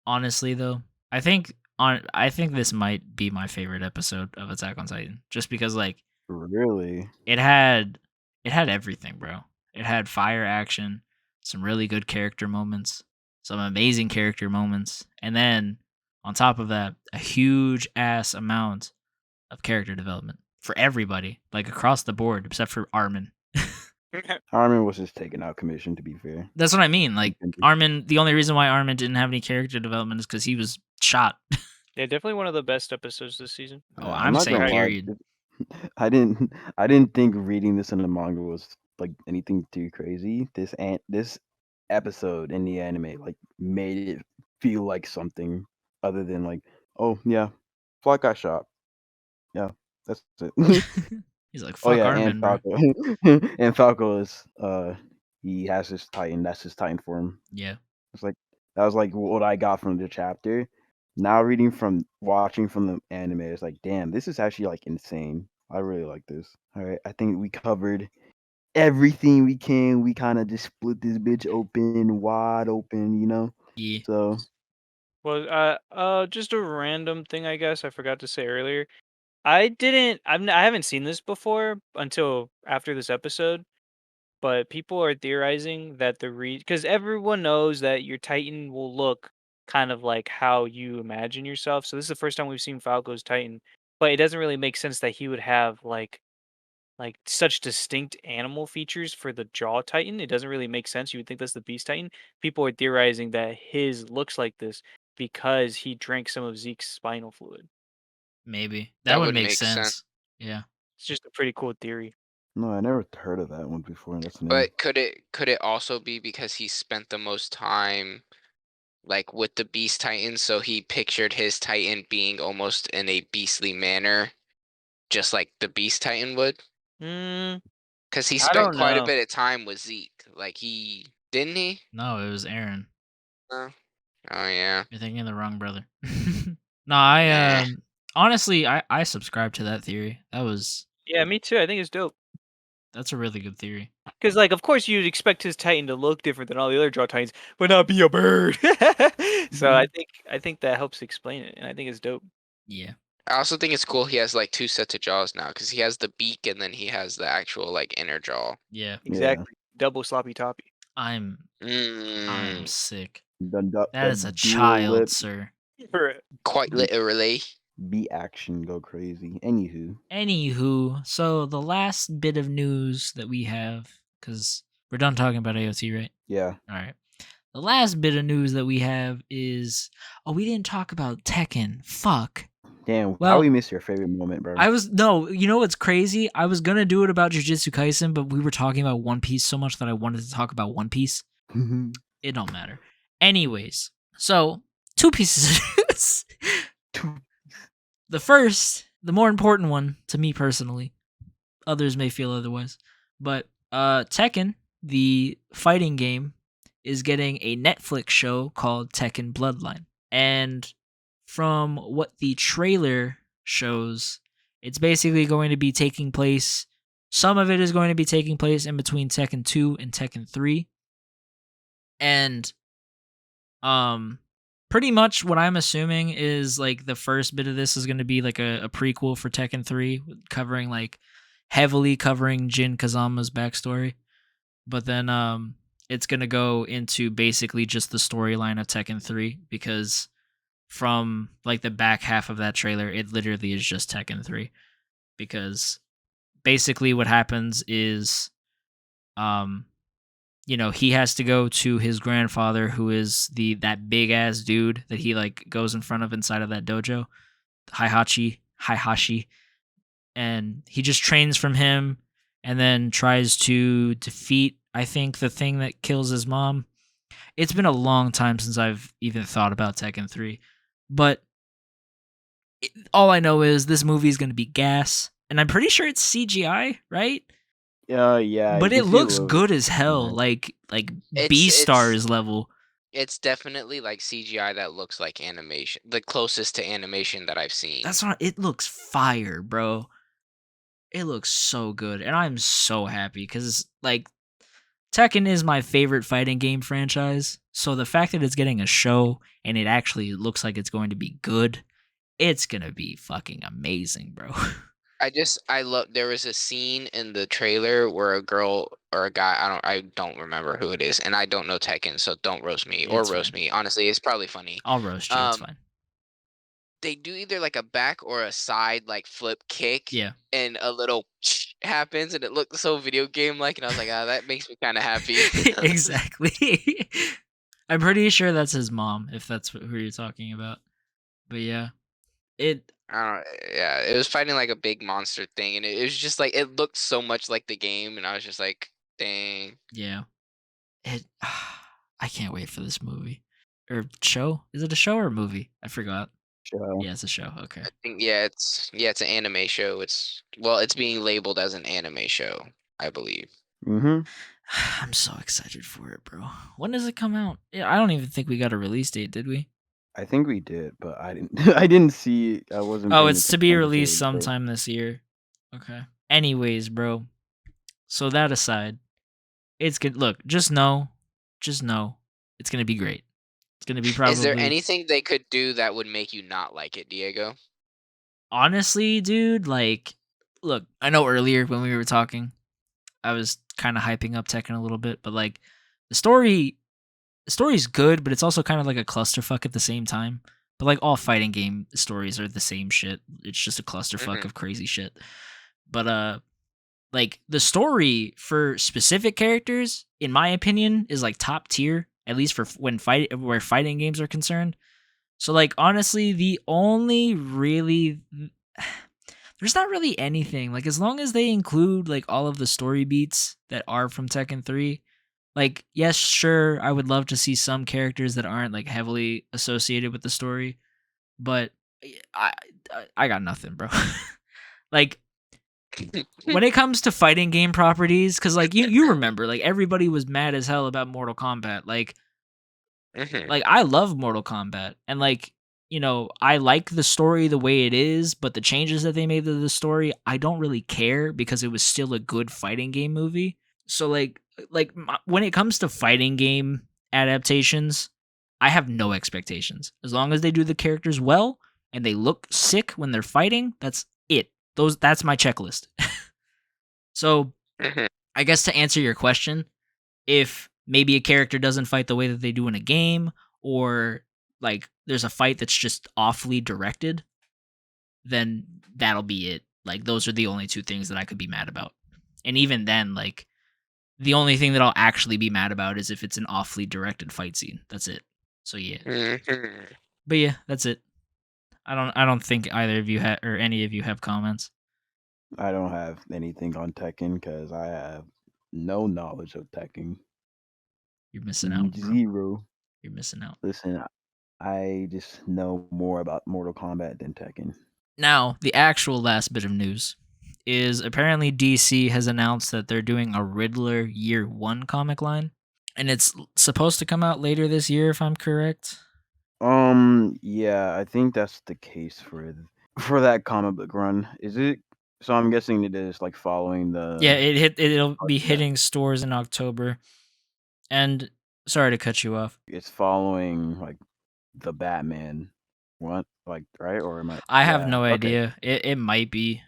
Honestly though, I think this might be my favorite episode of Attack on Titan. Just because like Really? it had everything, bro. It had fire action, some really good character moments, some amazing character moments, and then on top of that, a huge ass amount of character development for everybody, like across the board, except for Armin. Armin was just taking out commission, to be fair. That's what I mean. Like Contender. Armin, the only reason why Armin didn't have any character development is because he was shot. Yeah, definitely one of the best episodes this season. Oh, I'm I'm not saying gonna lie. period. I didn't think reading this in the manga was like anything too crazy. This episode in the anime like made it feel like something other than like, oh yeah, Flock got shot. Yeah, that's it. He's like, Oh fuck yeah, and Armin, bro. Falco. And Falco is he has his Titan. That's his Titan form. Yeah. It's like that was like what I got from the chapter. Now watching from the anime, it's like, damn, this is actually like insane. I really like this. All right, I think we covered everything we can. We kind of just split this bitch open, wide open, Yeah. So Well, just a random thing, I guess I forgot to say earlier. I haven't seen this before until after this episode. but people are theorizing that because everyone knows that your Titan will look kind of like how you imagine yourself. So this is the first time we've seen Falco's Titan, but it doesn't really make sense that he would have like such distinct animal features for the jaw Titan. It doesn't really make sense. You would think that's the Beast Titan. People are theorizing that his looks like this because he drank some of Zeke's spinal fluid. Maybe that That would would make make sense. sense. Yeah. It's just a pretty cool theory. No, I never heard of that one before. That's new. But could it also be because he spent the most time like with the Beast Titan, so he pictured his Titan being almost in a beastly manner, just like the Beast Titan would? Mm, Because he I spent don't quite a know. bit of time with Zeke. Like he didn't he? No, it was Aaron. Oh yeah. You're thinking of the wrong brother. No, I Eh. honestly I subscribe to that theory. Yeah, me too. I think it's dope. That's a really good theory. Because, like, of course, you'd expect his Titan to look different than all the other Jaw Titans, but not be a bird. So I think that helps explain it, and I think it's dope. Yeah. I also think it's cool he has like 2 sets of jaws now because he has the beak and then he has the actual like inner jaw. Yeah. Exactly. Double sloppy toppy. I'm Mm, sick. The That is a dual child, lip sir. quite literally. beat action go crazy. Anywho, So the last bit of news that we have, because we're done talking about AOT, right? yeah. All right. The last bit of news that we have is, we didn't talk about Tekken. Fuck. Damn, Well, how we missed your favorite moment, bro? You know what's crazy? I was gonna do it about Jujutsu Kaisen, but we were talking about One Piece so much that I wanted to talk about One Piece. It don't matter. Anyways, so 2 pieces of news. The first, the more important one to me personally. Others may feel otherwise, but Tekken, the fighting game, is getting a Netflix show called Tekken Bloodline. And from what the trailer shows, it's basically going to be taking place. Some of it is going to be taking place in between Tekken 2 and Tekken 3. And pretty much what I'm assuming is like the first bit of this is going to be like a prequel for Tekken 3, covering like heavily covering Jin Kazama's backstory. But then it's going to go into basically just the storyline of Tekken 3, because from like the back half of that trailer, it literally is just Tekken 3. Because basically what happens is he has to go to his grandfather, who is that big ass dude that he like goes in front of inside of that dojo, Heihachi, and he just trains from him and then tries to defeat, I think, the thing that kills his mom. It's been a long time since I've even thought about Tekken 3, but all I know is this movie is going to be gas, and I'm pretty sure it's CGI, right? Yeah. But you it can see a looks little good bit. as hell, Yeah. like It's- B-Stars level. It's definitely like CGI that looks like animation, the closest to animation that I've seen. That's not. It looks fire, bro. It looks so good, and I'm so happy because like Tekken is my favorite fighting game franchise. So the fact that it's getting a show and it actually looks like it's going to be good, it's gonna be fucking amazing, bro. I love. There was a scene in the trailer where a girl or a guy, I don't remember who it is, and I don't know Tekken, so don't roast me or It's roast fine. me. Honestly, it's probably funny. I'll roast you. It's Um, fine. They do either like a back or a side like flip kick, Yeah. and a little happens, and it looked so video game like, and I was like, that makes me kind of happy. Exactly. I'm pretty sure that's his mom, if that's who you're talking about. But yeah, it. I don't know. Yeah, it was fighting like a big monster thing, and it was just like it looked so much like the game, and I was just like, dang. Yeah. It. I can't wait for this movie or show. Is it a show or a movie? I forgot. Show. Yeah, it's a show. Okay. I think it's an anime show. It's being labeled as an anime show, I believe. Mm-hmm. I'm so excited for it, bro. When does it come out? Yeah, I don't even think we got a release date, did we? I think we did, but I didn't. I didn't see it. I wasn't. Oh, paying it's to be attention released to it, but- sometime this year. Okay. Anyways, bro. So that aside, it's good. Look, just know, it's gonna be great. It's gonna be probably. Is there anything they could do that would make you not like it, Diego? Honestly, dude, like, look, I know earlier when we were talking, I was kind of hyping up Tekken a little bit, but like the story's good, but it's also kind of like a clusterfuck at the same time. But like all fighting game stories are the same shit. It's just a clusterfuck of crazy shit. But like the story for specific characters, in my opinion, is like top tier, at least for where fighting games are concerned. So like honestly, the only really there's not really anything. Like as long as they include like all of the story beats that are from Tekken 3, like yes, sure, I would love to see some characters that aren't like heavily associated with the story, but I I got nothing, bro. Like when it comes to fighting game properties, cuz like you remember like everybody was mad as hell about Mortal Kombat. Like I love Mortal Kombat and like I like the story the way it is, but the changes that they made to the story, I don't really care because it was still a good fighting game movie. So when it comes to fighting game adaptations, I have no expectations. As long as they do the characters well and they look sick when they're fighting, that's it. That's my checklist. So, I guess to answer your question, if maybe a character doesn't fight the way that they do in a game, or like there's a fight that's just awfully directed, then that'll be it. Like those are the only two things that I could be mad about. And even then, like the only thing that I'll actually be mad about is if it's an awfully directed fight scene. That's it. So yeah. But yeah, that's it. I don't think either of you or any of you have comments. I don't have anything on Tekken because I have no knowledge of Tekken. You're missing out, bro. Zero. You're missing out. Listen, I just know more about Mortal Kombat than Tekken. Now, the actual last bit of news is apparently DC has announced that they're doing a Riddler Year 1 comic line. And it's supposed to come out later this year, if I'm correct. Yeah, I think that's the case for that comic book run. Is it? So I'm guessing it is like following the. Yeah, it'll be hitting stores in October. And sorry to cut you off. It's following like the Batman one, like right? Or am I? I have no idea. It might be,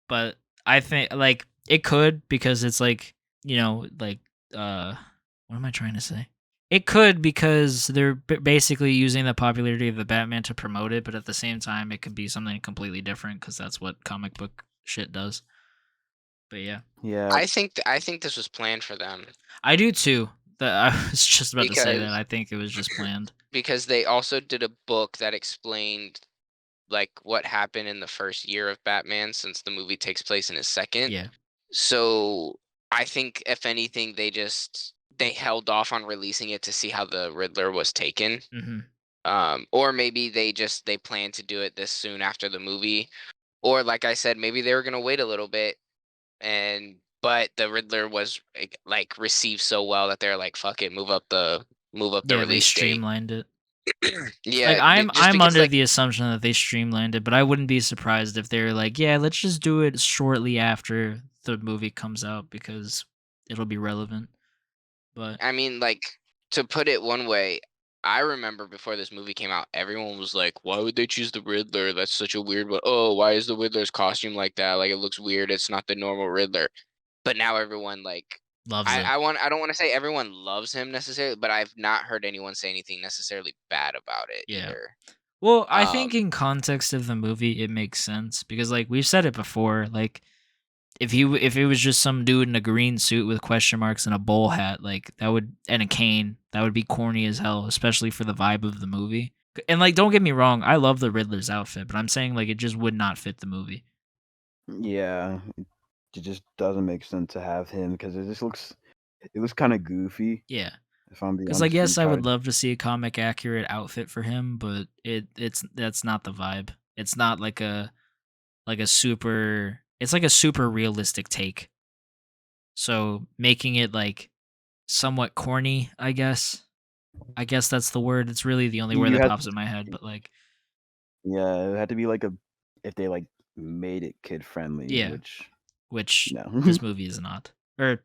but I think like it could because it's like what am I trying to say? It could because they're basically using the popularity of the Batman to promote it, but at the same time, it could be something completely different because that's what comic book shit does. But yeah, I think this was planned for them. I do too. I was just about to say that. I think it was just planned because they also did a book that explained like what happened in the first year of Batman since the movie takes place in his second. Yeah. So I think if anything, they held off on releasing it to see how the Riddler was taken. Or maybe they planned to do it this soon after the movie, or like I said, maybe they were gonna wait a little bit, but the Riddler was like received so well that they're like, fuck it, move up the release date. They streamlined it. Yeah, like I'm under the assumption that they streamlined it, but I wouldn't be surprised if they're like, yeah, let's just do it shortly after the movie comes out because it'll be relevant. But I mean, like, to put it one way, I remember before this movie came out, everyone was like, why would they choose the Riddler? That's such a weird one. Oh, why is the Riddler's costume like that? Like, it looks weird. It's not the normal Riddler. But now everyone like loves it. I don't want to say everyone loves him necessarily, but I've not heard anyone say anything necessarily bad about it either. Well, I think in context of the movie, it makes sense because like we've said it before, like if it was just some dude in a green suit with question marks and a bowl hat, like and a cane, that would be corny as hell, especially for the vibe of the movie. And like, don't get me wrong, I love the Riddler's outfit, but I'm saying like it just would not fit the movie. Yeah, it just doesn't make sense to have him because it looks kind of goofy. Yeah. If I'm being because like yes, I would love to see a comic accurate outfit for him, but that's not the vibe. It's not like a super. It's like a super realistic take. So making it like somewhat corny, I guess. I guess that's the word. It's really the only word that pops in my head. But like, yeah, it had to be like if they like made it kid friendly. Yeah, which no. This movie is not. Or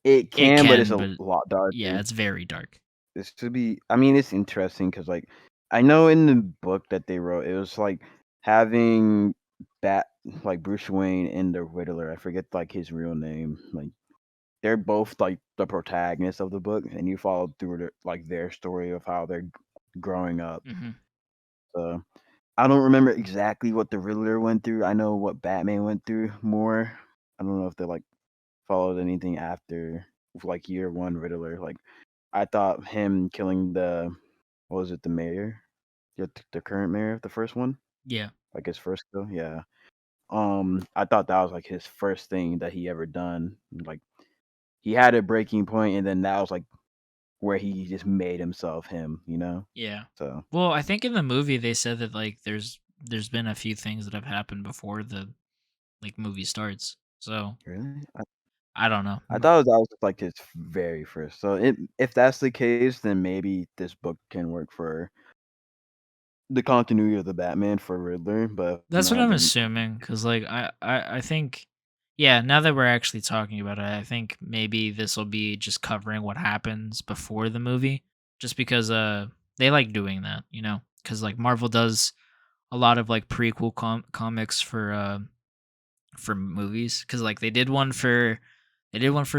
it can, but it's a lot darker. Yeah, it's very dark. This should be. I mean, it's interesting because like I know in the book that they wrote, it was like having like Bruce Wayne and the Riddler. I forget like his real name. Like they're both like the protagonists of the book, and you follow through like their story of how they're growing up. Mhm. So I don't remember exactly what the Riddler went through. I know what Batman went through more. I don't know if they like followed anything after like year one Riddler. Like I thought him killing what was it, the mayor? The current mayor of the first one? Yeah. Like his first kill? Yeah. I thought that was like his first thing that he ever done. Like he had a breaking point and then that was like where he just made himself him, you know? Yeah. So Well, I think in the movie they said that like there's been a few things that have happened before the like movie starts. So really? I don't know. I thought that was like his very first. So if that's the case, then maybe this book can work for the continuity of the Batman for Riddler. But if That's what not, I'm then assuming because like I think yeah. Now that we're actually talking about it, I think maybe this will be just covering what happens before the movie, just because they like doing that, you know, because like Marvel does a lot of like prequel comics for movies because like they did one for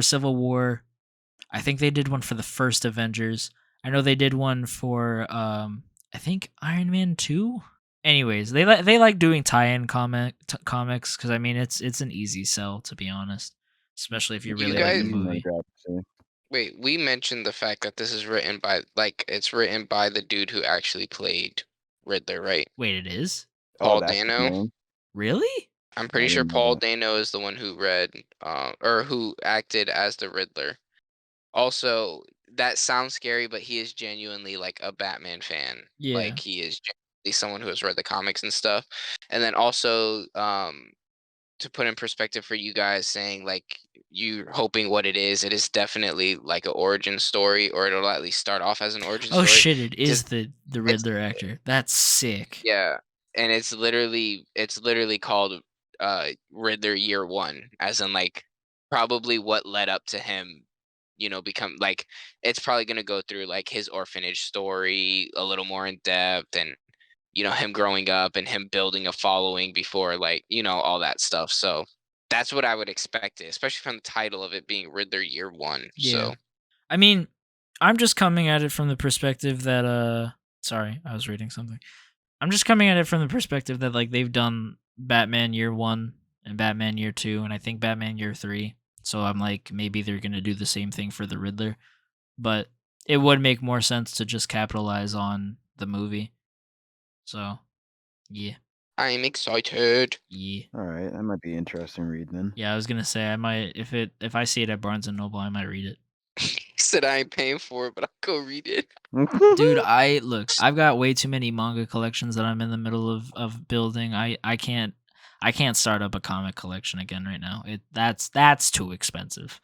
Civil War. I think they did one for the first Avengers. I know they did one for I think Iron Man 2. Anyways, they like doing tie-in comics cuz I mean it's an easy sell to be honest, especially if you You really yeah, like the guys, easy money movie. grab. So. wait, we mentioned the fact that this is written by, like, it's written by the dude who actually played Riddler, right? Wait, it is? Oh, Paul that's his Dano. name. Really? I'm I pretty sure didn't know Paul that. Dano is the one who read, or who acted as the Riddler. Also, that sounds scary, but he is genuinely like a Batman fan. Yeah. Like he is genuinely someone who has read the comics and stuff. And then also, to put in perspective for you guys, saying like you hoping what it is definitely like an origin story, or it'll at least start off as an origin Oh story. shit, it Because is the it's Riddler actor. That's sick. yeah, and it's literally called Riddler Year One, as in like probably what led up to him, become like, it's probably gonna go through like his orphanage story a little more in depth, and him growing up and him building a following before, like, all that stuff. So that's what I would expect, especially from the title of it being Riddler Year One. Yeah. So I mean, I'm just coming at it from the perspective that sorry, I was reading something. I'm just coming at it from the perspective that like they've done Batman Year 1 and Batman Year 2 and I think Batman Year 3. So I'm like maybe they're going to do the same thing for the Riddler, but it would make more sense to just capitalize on the movie. So, yeah. I'm excited. Yeah. All right, that might be interesting read then. Yeah, I was going to say I might if I see it at Barnes and Noble, I might read it. He said I ain't paying for it, but I'll go read it. Dude, I've got way too many manga collections that I'm in the middle of building. I can't start up a comic collection again right now. That's too expensive.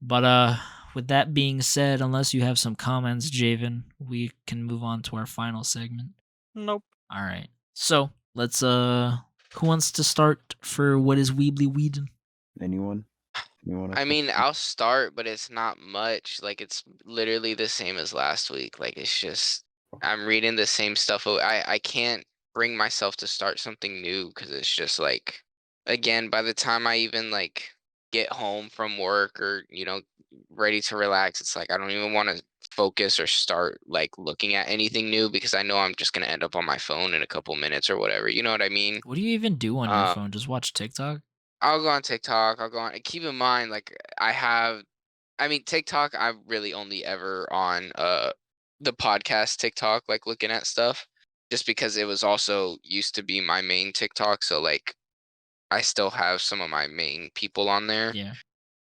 But with that being said, unless you have some comments, Javen, we can move on to our final segment. Nope. All right. So, let's who wants to start for what is Weebly Weedin? Anyone? Anyone? I mean, I'll start, but it's not much. Like, it's literally the same as last week. Like, it's just I'm reading the same stuff. I can't bring myself to start something new because it's just like, again, by the time I even like get home from work, or ready to relax, it's like I don't even want to focus or start like looking at anything new, because I know I'm just gonna end up on my phone in a couple minutes or whatever. You know what I mean? What do you even do on your Um, phone? Just watch TikTok? I'll go on TikTok. I'll go on. Keep in mind, like, I mean, TikTok, I'm really only ever on the podcast TikTok, like looking at stuff, just because it was also used to be my main TikTok. So like I still have some of my main people on there. Yeah.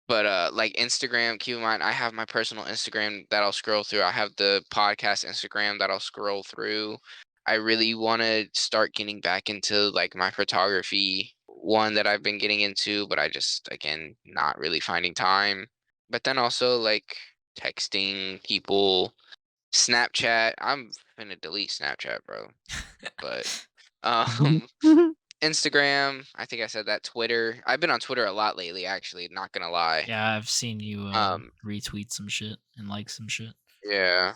But like Instagram, keep in mind I have my personal Instagram that I'll scroll through. I have the podcast Instagram that I'll scroll through. I really want to start getting back into like my photography one that I've been getting into, but I just, again, not really finding time. But then also like texting people, Snapchat. I'm gonna delete Snapchat, bro. But um Instagram, I think I said that. Twitter. I've been on Twitter a lot lately, actually, not gonna lie. Yeah, I've seen you Um, retweet some shit and like some shit. yeah.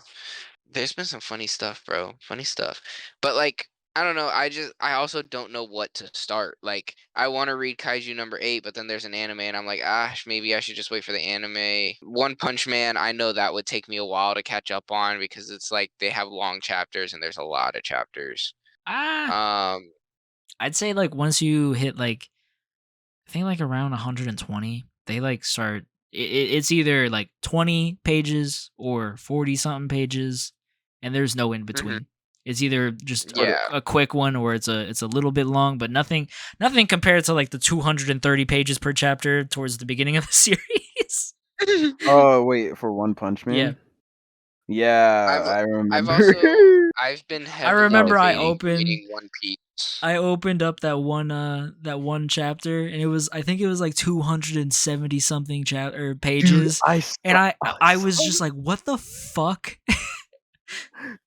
There's been some funny stuff, bro. Funny stuff. But like I don't know. I also don't know what to start. Like, I want to read Kaiju number 8, but then there's an anime, and I'm like, maybe I should just wait for the anime. One Punch Man, I know that would take me a while to catch up on because it's like they have long chapters and there's a lot of chapters. Um, I'd say like once you hit like I think like around 120, they like start. It's either like 20 pages or 40 something pages, and there's no in between. It's either just Yeah. a quick one or it's a little bit long, but nothing compared to like the 230 pages per chapter towards the beginning of the series. Oh wait, for One Punch Man. Yeah, I remember. I've been I heavily remember I debating opened reading One Piece. I opened up that one chapter, and I think it was like 270 something pages, and I was just like, what the fuck?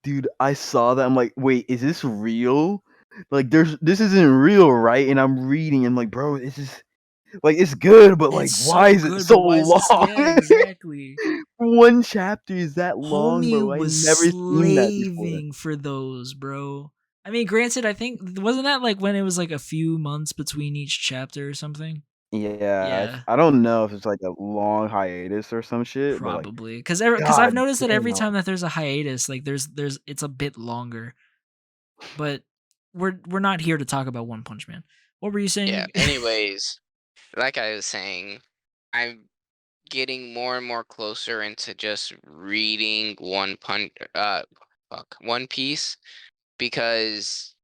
Dude, I saw that. I'm like, wait, is this real? Like, this isn't real, right? And I'm reading. I'm like, bro, this is like it's good, but like, It's why so is it good, so but why is it long? yeah, exactly. One chapter is that long, Homie bro. I was never seen that before. slaving for those, bro. I mean, granted, I think wasn't that like when it was like a few months between each chapter or something? Yeah, I don't know if it's like a long hiatus or some shit, but like, Probably because I've God noticed that every damn. time that there's a hiatus, like there's it's a bit longer. But we're not here to talk about One Punch Man. What were you saying? Yeah. Anyways, like I was saying, I'm getting more and more closer into just reading One Piece because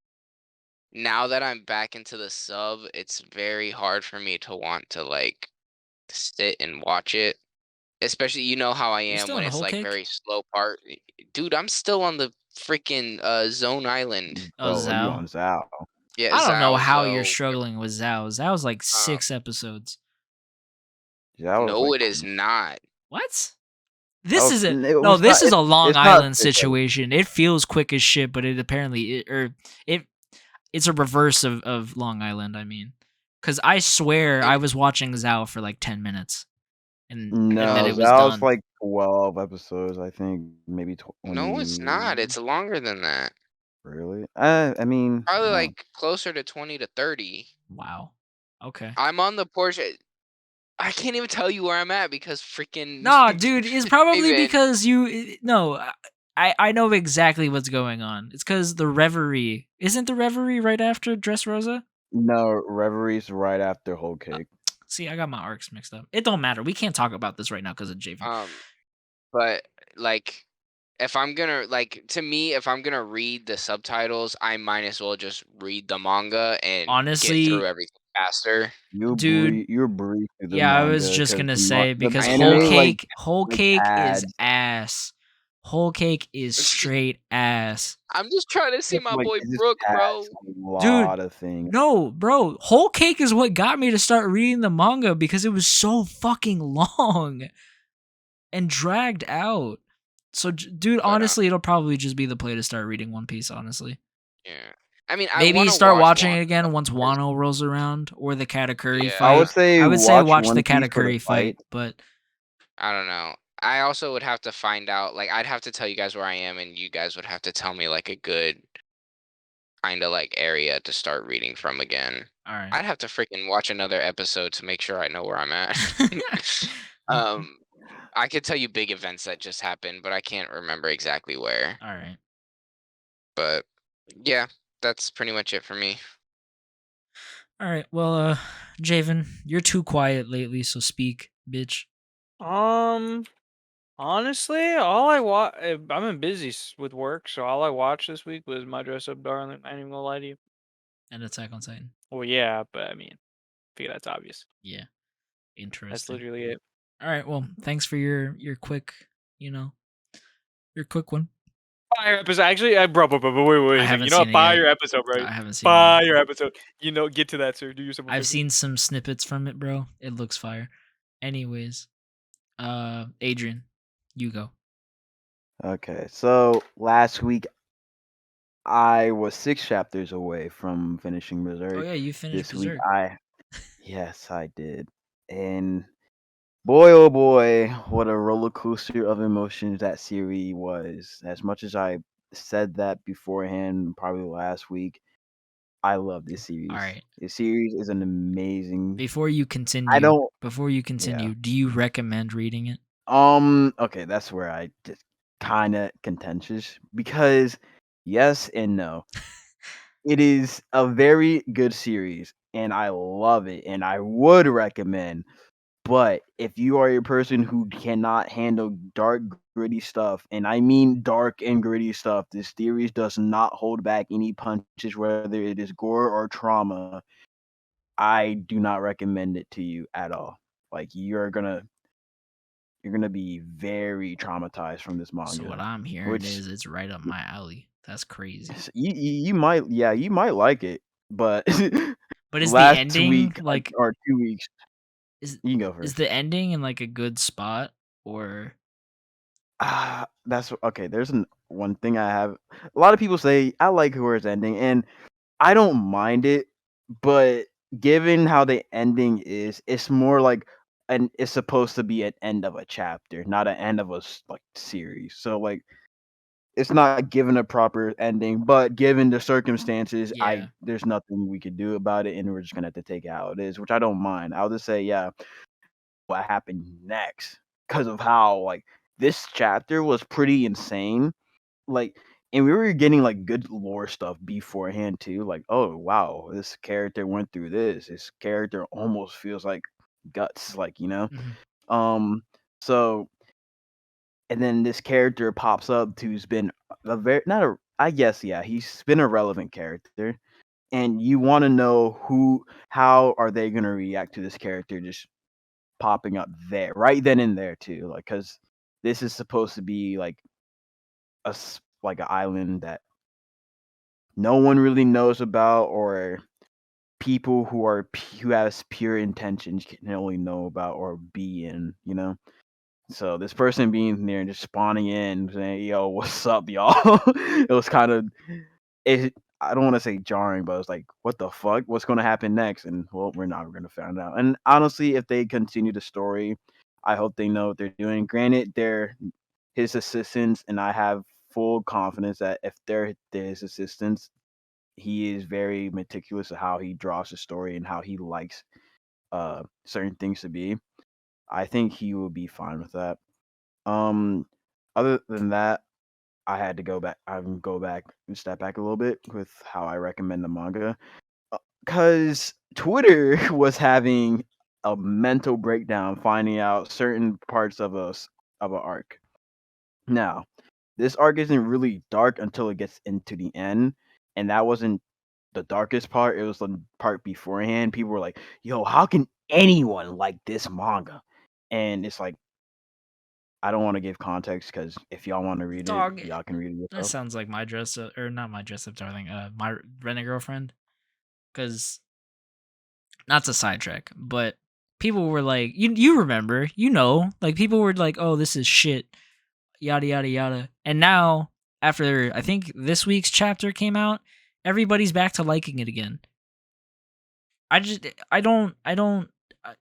now that I'm back into the sub, it's very hard for me to want to like sit and watch it. Especially, you know how I You am still when in it's Whole like Cake? very slow part. Dude, I'm still on the freaking Zone Island. Oh, Oh, you Zao. on Zao? Yeah, I don't know Zao, how you're Zoe. struggling with Zao. Zao's like 6 episodes. That was No, like it is not. What? This is it no. was This not. is a Long It's not Island 6 episodes. situation. It feels quick as shit, but it apparently it's a reverse of Long Island. I mean, because I swear I was watching Zao for like 10 minutes, and then No, it was Zao's done. like 12 episodes, I think, maybe 20. No, it's not. It's longer than that. Really? I mean, Probably like closer to 20 to 30. Wow. Okay. I'm on the Porsche. I can't even tell you where I'm at because freaking Nah, dude, it's probably Raven. because no. I know exactly what's going on. It's because the Reverie isn't the Reverie right after Dressrosa. no, Reverie's right after Whole Cake. See, I got my arcs mixed up. It don't matter. We can't talk about this right now because of Javen. But like, if I'm gonna to me, if I'm gonna read the subtitles, I might as well just read the manga and Honestly, get through everything faster. Dude, You're breeze through the yeah, manga. I was just gonna say because anime, Whole Cake is adds. ass. Whole Cake is straight ass. I'm just trying to see my Like, boy it just Brook, bro. adds a lot of things. No, bro, Whole Cake is what got me to start reading the manga because it was so fucking long and dragged out. So, dude, honestly, it'll probably just be the play to start reading One Piece. Honestly, Yeah. I mean, maybe start watching it again once Wano rolls around or the Katakuri fight. I would say watch One the Piece for Katakuri fight, but I don't know. I also would have to find out. Like, I'd have to tell you guys where I am, and you guys would have to tell me like a good kind of like area to start reading from again. all right. I'd have to freaking watch another episode to make sure I know where I'm at. I could tell you big events that just happened, but I can't remember exactly where. All right. But yeah, that's pretty much it for me. All right. Well, Javen, you're too quiet lately, so speak, bitch. Honestly, all I watch, I've been busy with work, so all I watched this week was My Dress Up Darling. I ain't even gonna lie to you. And Attack on Titan. Well, yeah, but I mean, I figure that's obvious. Yeah. Interesting. That's literally it. All right. Well, thanks for your quick, your quick one. Fire episode. Actually, wait. I haven't You know seen a it fire yet. episode, right? I haven't seen it. Fire episode. Get to that, sir. Do yourself a favor. I've seen some snippets from it, bro. It looks fire. Anyways, Adrian, you go. Okay, so last week I was 6 chapters away from finishing Berserk. Oh yeah, you finished This week Berserk. yes, I did. And boy, oh boy, what a roller coaster of emotions that series was. As much as I said that beforehand, probably last week. I love this All series. right. This series is an amazing. Before you I continue, don't. Yeah. do you recommend reading it? Okay, that's where I just kind of contentious because yes and no. It is a very good series, and I love it, and I would recommend. But if you are a person who cannot handle dark, gritty stuff, and I mean dark and gritty stuff, this series does not hold back any punches, whether it is gore or trauma. I do not recommend it to you at all. Like you're gonna be very traumatized from this So what manga, I'm hearing which is it's right up my alley. That's crazy. you might, yeah, you might like it, but But is the last ending week like or 2 weeks, is you can go is first. the ending in like a good spot or That's okay. There's one thing I have. A lot of people say I like where it's ending, and I don't mind it. But given how the ending is, it's more like and it's supposed to be an end of a chapter, not an end of a like series. So like it's not given a proper ending, but given the circumstances, I yeah. there's nothing we could do about it, and we're just gonna have to take it how it is, which I don't mind. I'll just say, yeah, what happened next because of how like this chapter was pretty insane. Like, and we were getting like good lore stuff beforehand too. Like, oh wow, this character went through this. This character almost feels like guts, like Mhm. Um, so and then this character pops up who's been a very not a I guess yeah he's been a relevant character, and you want to know how are they gonna react to this character just popping up there right then and there too, like because this is supposed to be like like an island that no one really knows about, or people who has pure intentions can only know about or be in. So this person being there and just spawning in saying, "Yo, what's up, y'all?" It was kind of it. I don't want to say jarring, but it was like, "What the fuck? What's going to happen next?" And well, we're not going to find out. And honestly, if they continue the story, I hope they know what they're doing. Granted, they're his assistants, and I have full confidence that if they're his assistants, he is very meticulous of how he draws the story and how he likes certain things to be. I think he will be fine with that. Um, Other than that, I had to go back. I can go back and step back a little bit with how I recommend the manga, because Twitter was having a mental breakdown finding out certain parts of a arc. Now, this arc isn't really dark until it gets into the end, and that wasn't the darkest part. It was the part beforehand. People were like, "Yo, how can anyone like this manga?" And it's like I don't want to give context because if y'all want to read it, Dog, y'all can read it that yourself. sounds like my dress up or not my dress up darling, my rented girlfriend. Cause not to sidetrack, but people were like, you remember, like people were like, oh, this is shit, yada yada yada. And now, after I think this week's chapter came out, everybody's back to liking it again. I don't. I-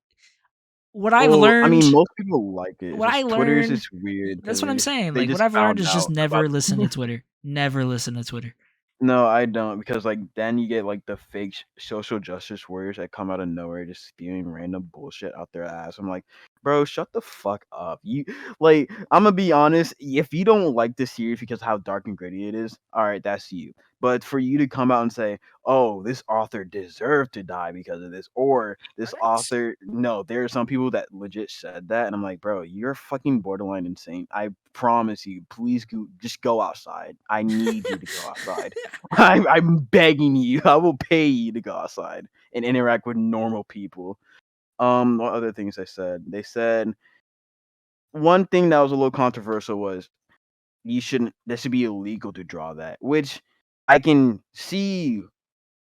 What I've Well, I mean, learned, most people like it. It's what I just Twitter is learned, just weird that's because what I'm saying. they Like what just I've learned found is just out about. never listen to Twitter. Never listen to Twitter. No, I don't because like then you get like the fake social justice warriors that come out of nowhere just spewing random bullshit out their ass. I'm like, bro, shut the fuck up. You like I'm gonna be honest. If you don't like this series because of how dark and gritty it is, all right, that's you. But for you to come out and say, "Oh, this author deserved to die because of this," or "This What? author," no, there are some people that legit said that, and I'm like, bro, you're fucking borderline insane. I promise you. Please just go outside. I need you to go outside. I'm begging you. I will pay you to go outside and interact with normal people. What other things they said? They said one thing that was a little controversial was you shouldn't. That should be illegal to draw that, which I can see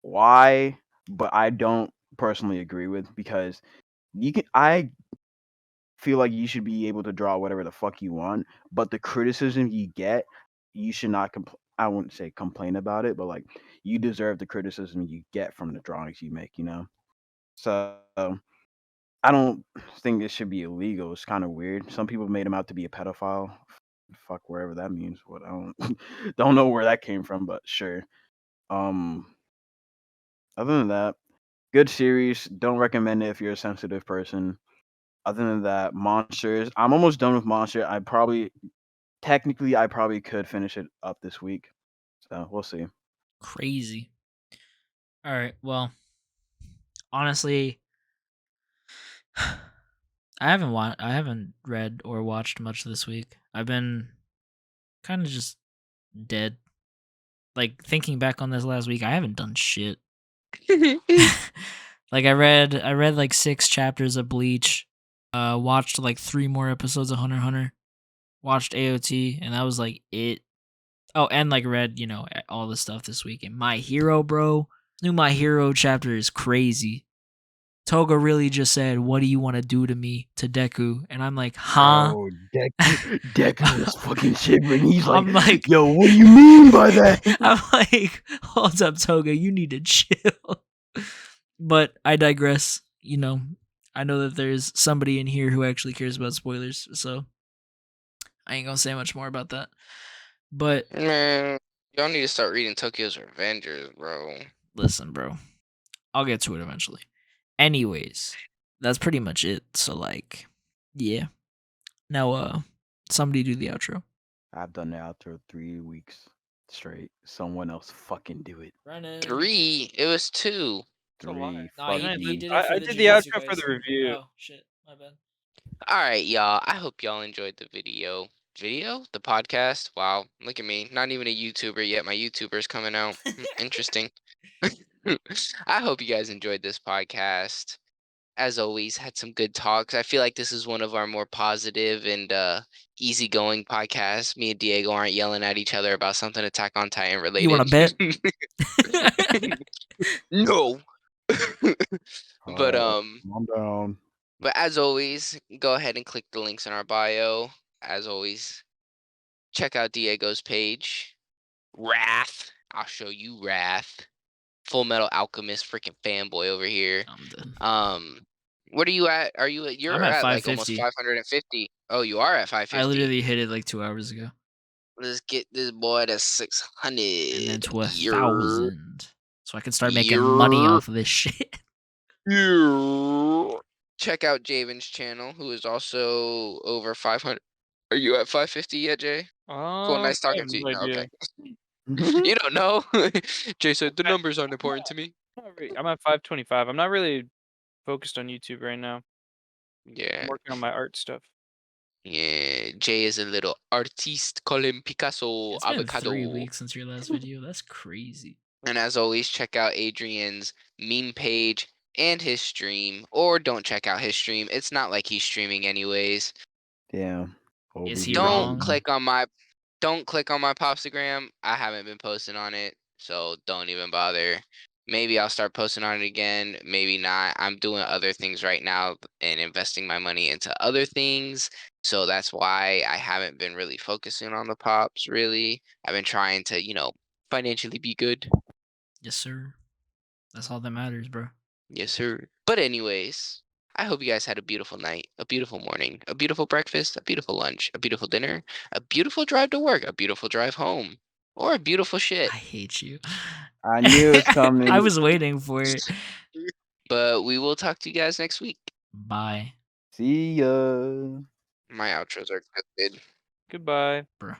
why, but I don't personally agree with because you can. I feel like you should be able to draw whatever the fuck you want, but the criticism you get, you should not I wouldn't say complain about it, but like you deserve the criticism you get from the drawings you make. So I don't think it should be illegal. It's kind of weird. Some people made him out to be a pedophile. Fuck wherever that means. What I don't don't know where that came from, but sure. Um, other than that, good series. Don't recommend it if you're a sensitive person. Other than that, Monsters. I'm almost done with Monster. Technically, I probably could finish it up this week. So we'll see. Crazy. All right. Well, honestly, I haven't read or watched much this week. I've been kind of just dead. Like thinking back on this last week, I haven't done shit. Like I read like 6 chapters of Bleach. Watched like 3 more episodes of Hunter x Hunter. Watched AOT, and that was like it. Oh, and like read, all the stuff this week. And My Hero, bro. New My Hero chapter is crazy. Toga really just said, "What do you want to do to me?" to Deku, and I'm like, "Huh?" Oh, Deku was fucking shivering. He's like, I'm like, "Yo, what do you mean by that?" I'm like, "Hold up, Toga, you need to chill." But I digress. I know that there's somebody in here who actually cares about spoilers, so I ain't gonna say much more about that. But Man, y'all need to start reading Tokyo's Revengers, bro. listen, bro, I'll get to it eventually. Anyways, that's pretty much it. So like, yeah. Now, somebody do the outro. I've done the outro 3 weeks straight. Someone else fucking do it. Brennan. 3? It was 2. It's a lot. 3. No, Fuck he you. did it for I the did the Jujutsu outro for the Kaisen. review. Oh shit, my bad. All right, y'all. I hope y'all enjoyed the video. The podcast? Wow, look at me. Not even a YouTuber yet. My YouTuber's coming out. Interesting. I hope you guys enjoyed this podcast. As always, had some good talks. I feel like this is one of our more positive and easygoing podcasts. Me and Diego aren't yelling at each other about something Attack on Titan related. You want to bet? No. But calm down. But as always, go ahead and click the links in our bio. As always, check out Diego's page. Wrath. I'll show you Wrath. Full Metal Alchemist freaking fanboy over here. I'm done. What are you at? You're I'm at at like almost 550. 550. Oh, you are at 550. I literally hit it like 2 hours ago. Let's get this boy to 600. And then to Yer. 1,000. So I can start making money off of this shit. Yer. Check out Javen's channel, who is also over 500. Are you at 550 yet, Jay? Cool, nice I talking have to you. no idea. Okay. You don't know. Jay said the numbers aren't important to me. I'm at 525. I'm not really focused on YouTube right now. Yeah. I'm working on my art stuff. Yeah. Jay is a little artiste. Call him Picasso. It's been Avocado. 3 weeks since your last video. That's crazy. And as always, check out Adrian's meme page and his stream. Or don't check out his stream. It's not like he's streaming anyways. Damn. Is he Don't wrong? click on my Popstagram. I haven't been posting on it, so don't even bother. Maybe I'll start posting on it again, maybe not. I'm doing other things right now and investing my money into other things. So that's why I haven't been really focusing on the pops, really. I've been trying to, financially be good. Yes, sir. That's all that matters, bro. Yes, sir. But anyways, I hope you guys had a beautiful night, a beautiful morning, a beautiful breakfast, a beautiful lunch, a beautiful dinner, a beautiful drive to work, a beautiful drive home, or a beautiful shit. I hate you. I knew it was coming. I was waiting for it. But we will talk to you guys next week. Bye. See ya. My outros are good. Goodbye. Bruh.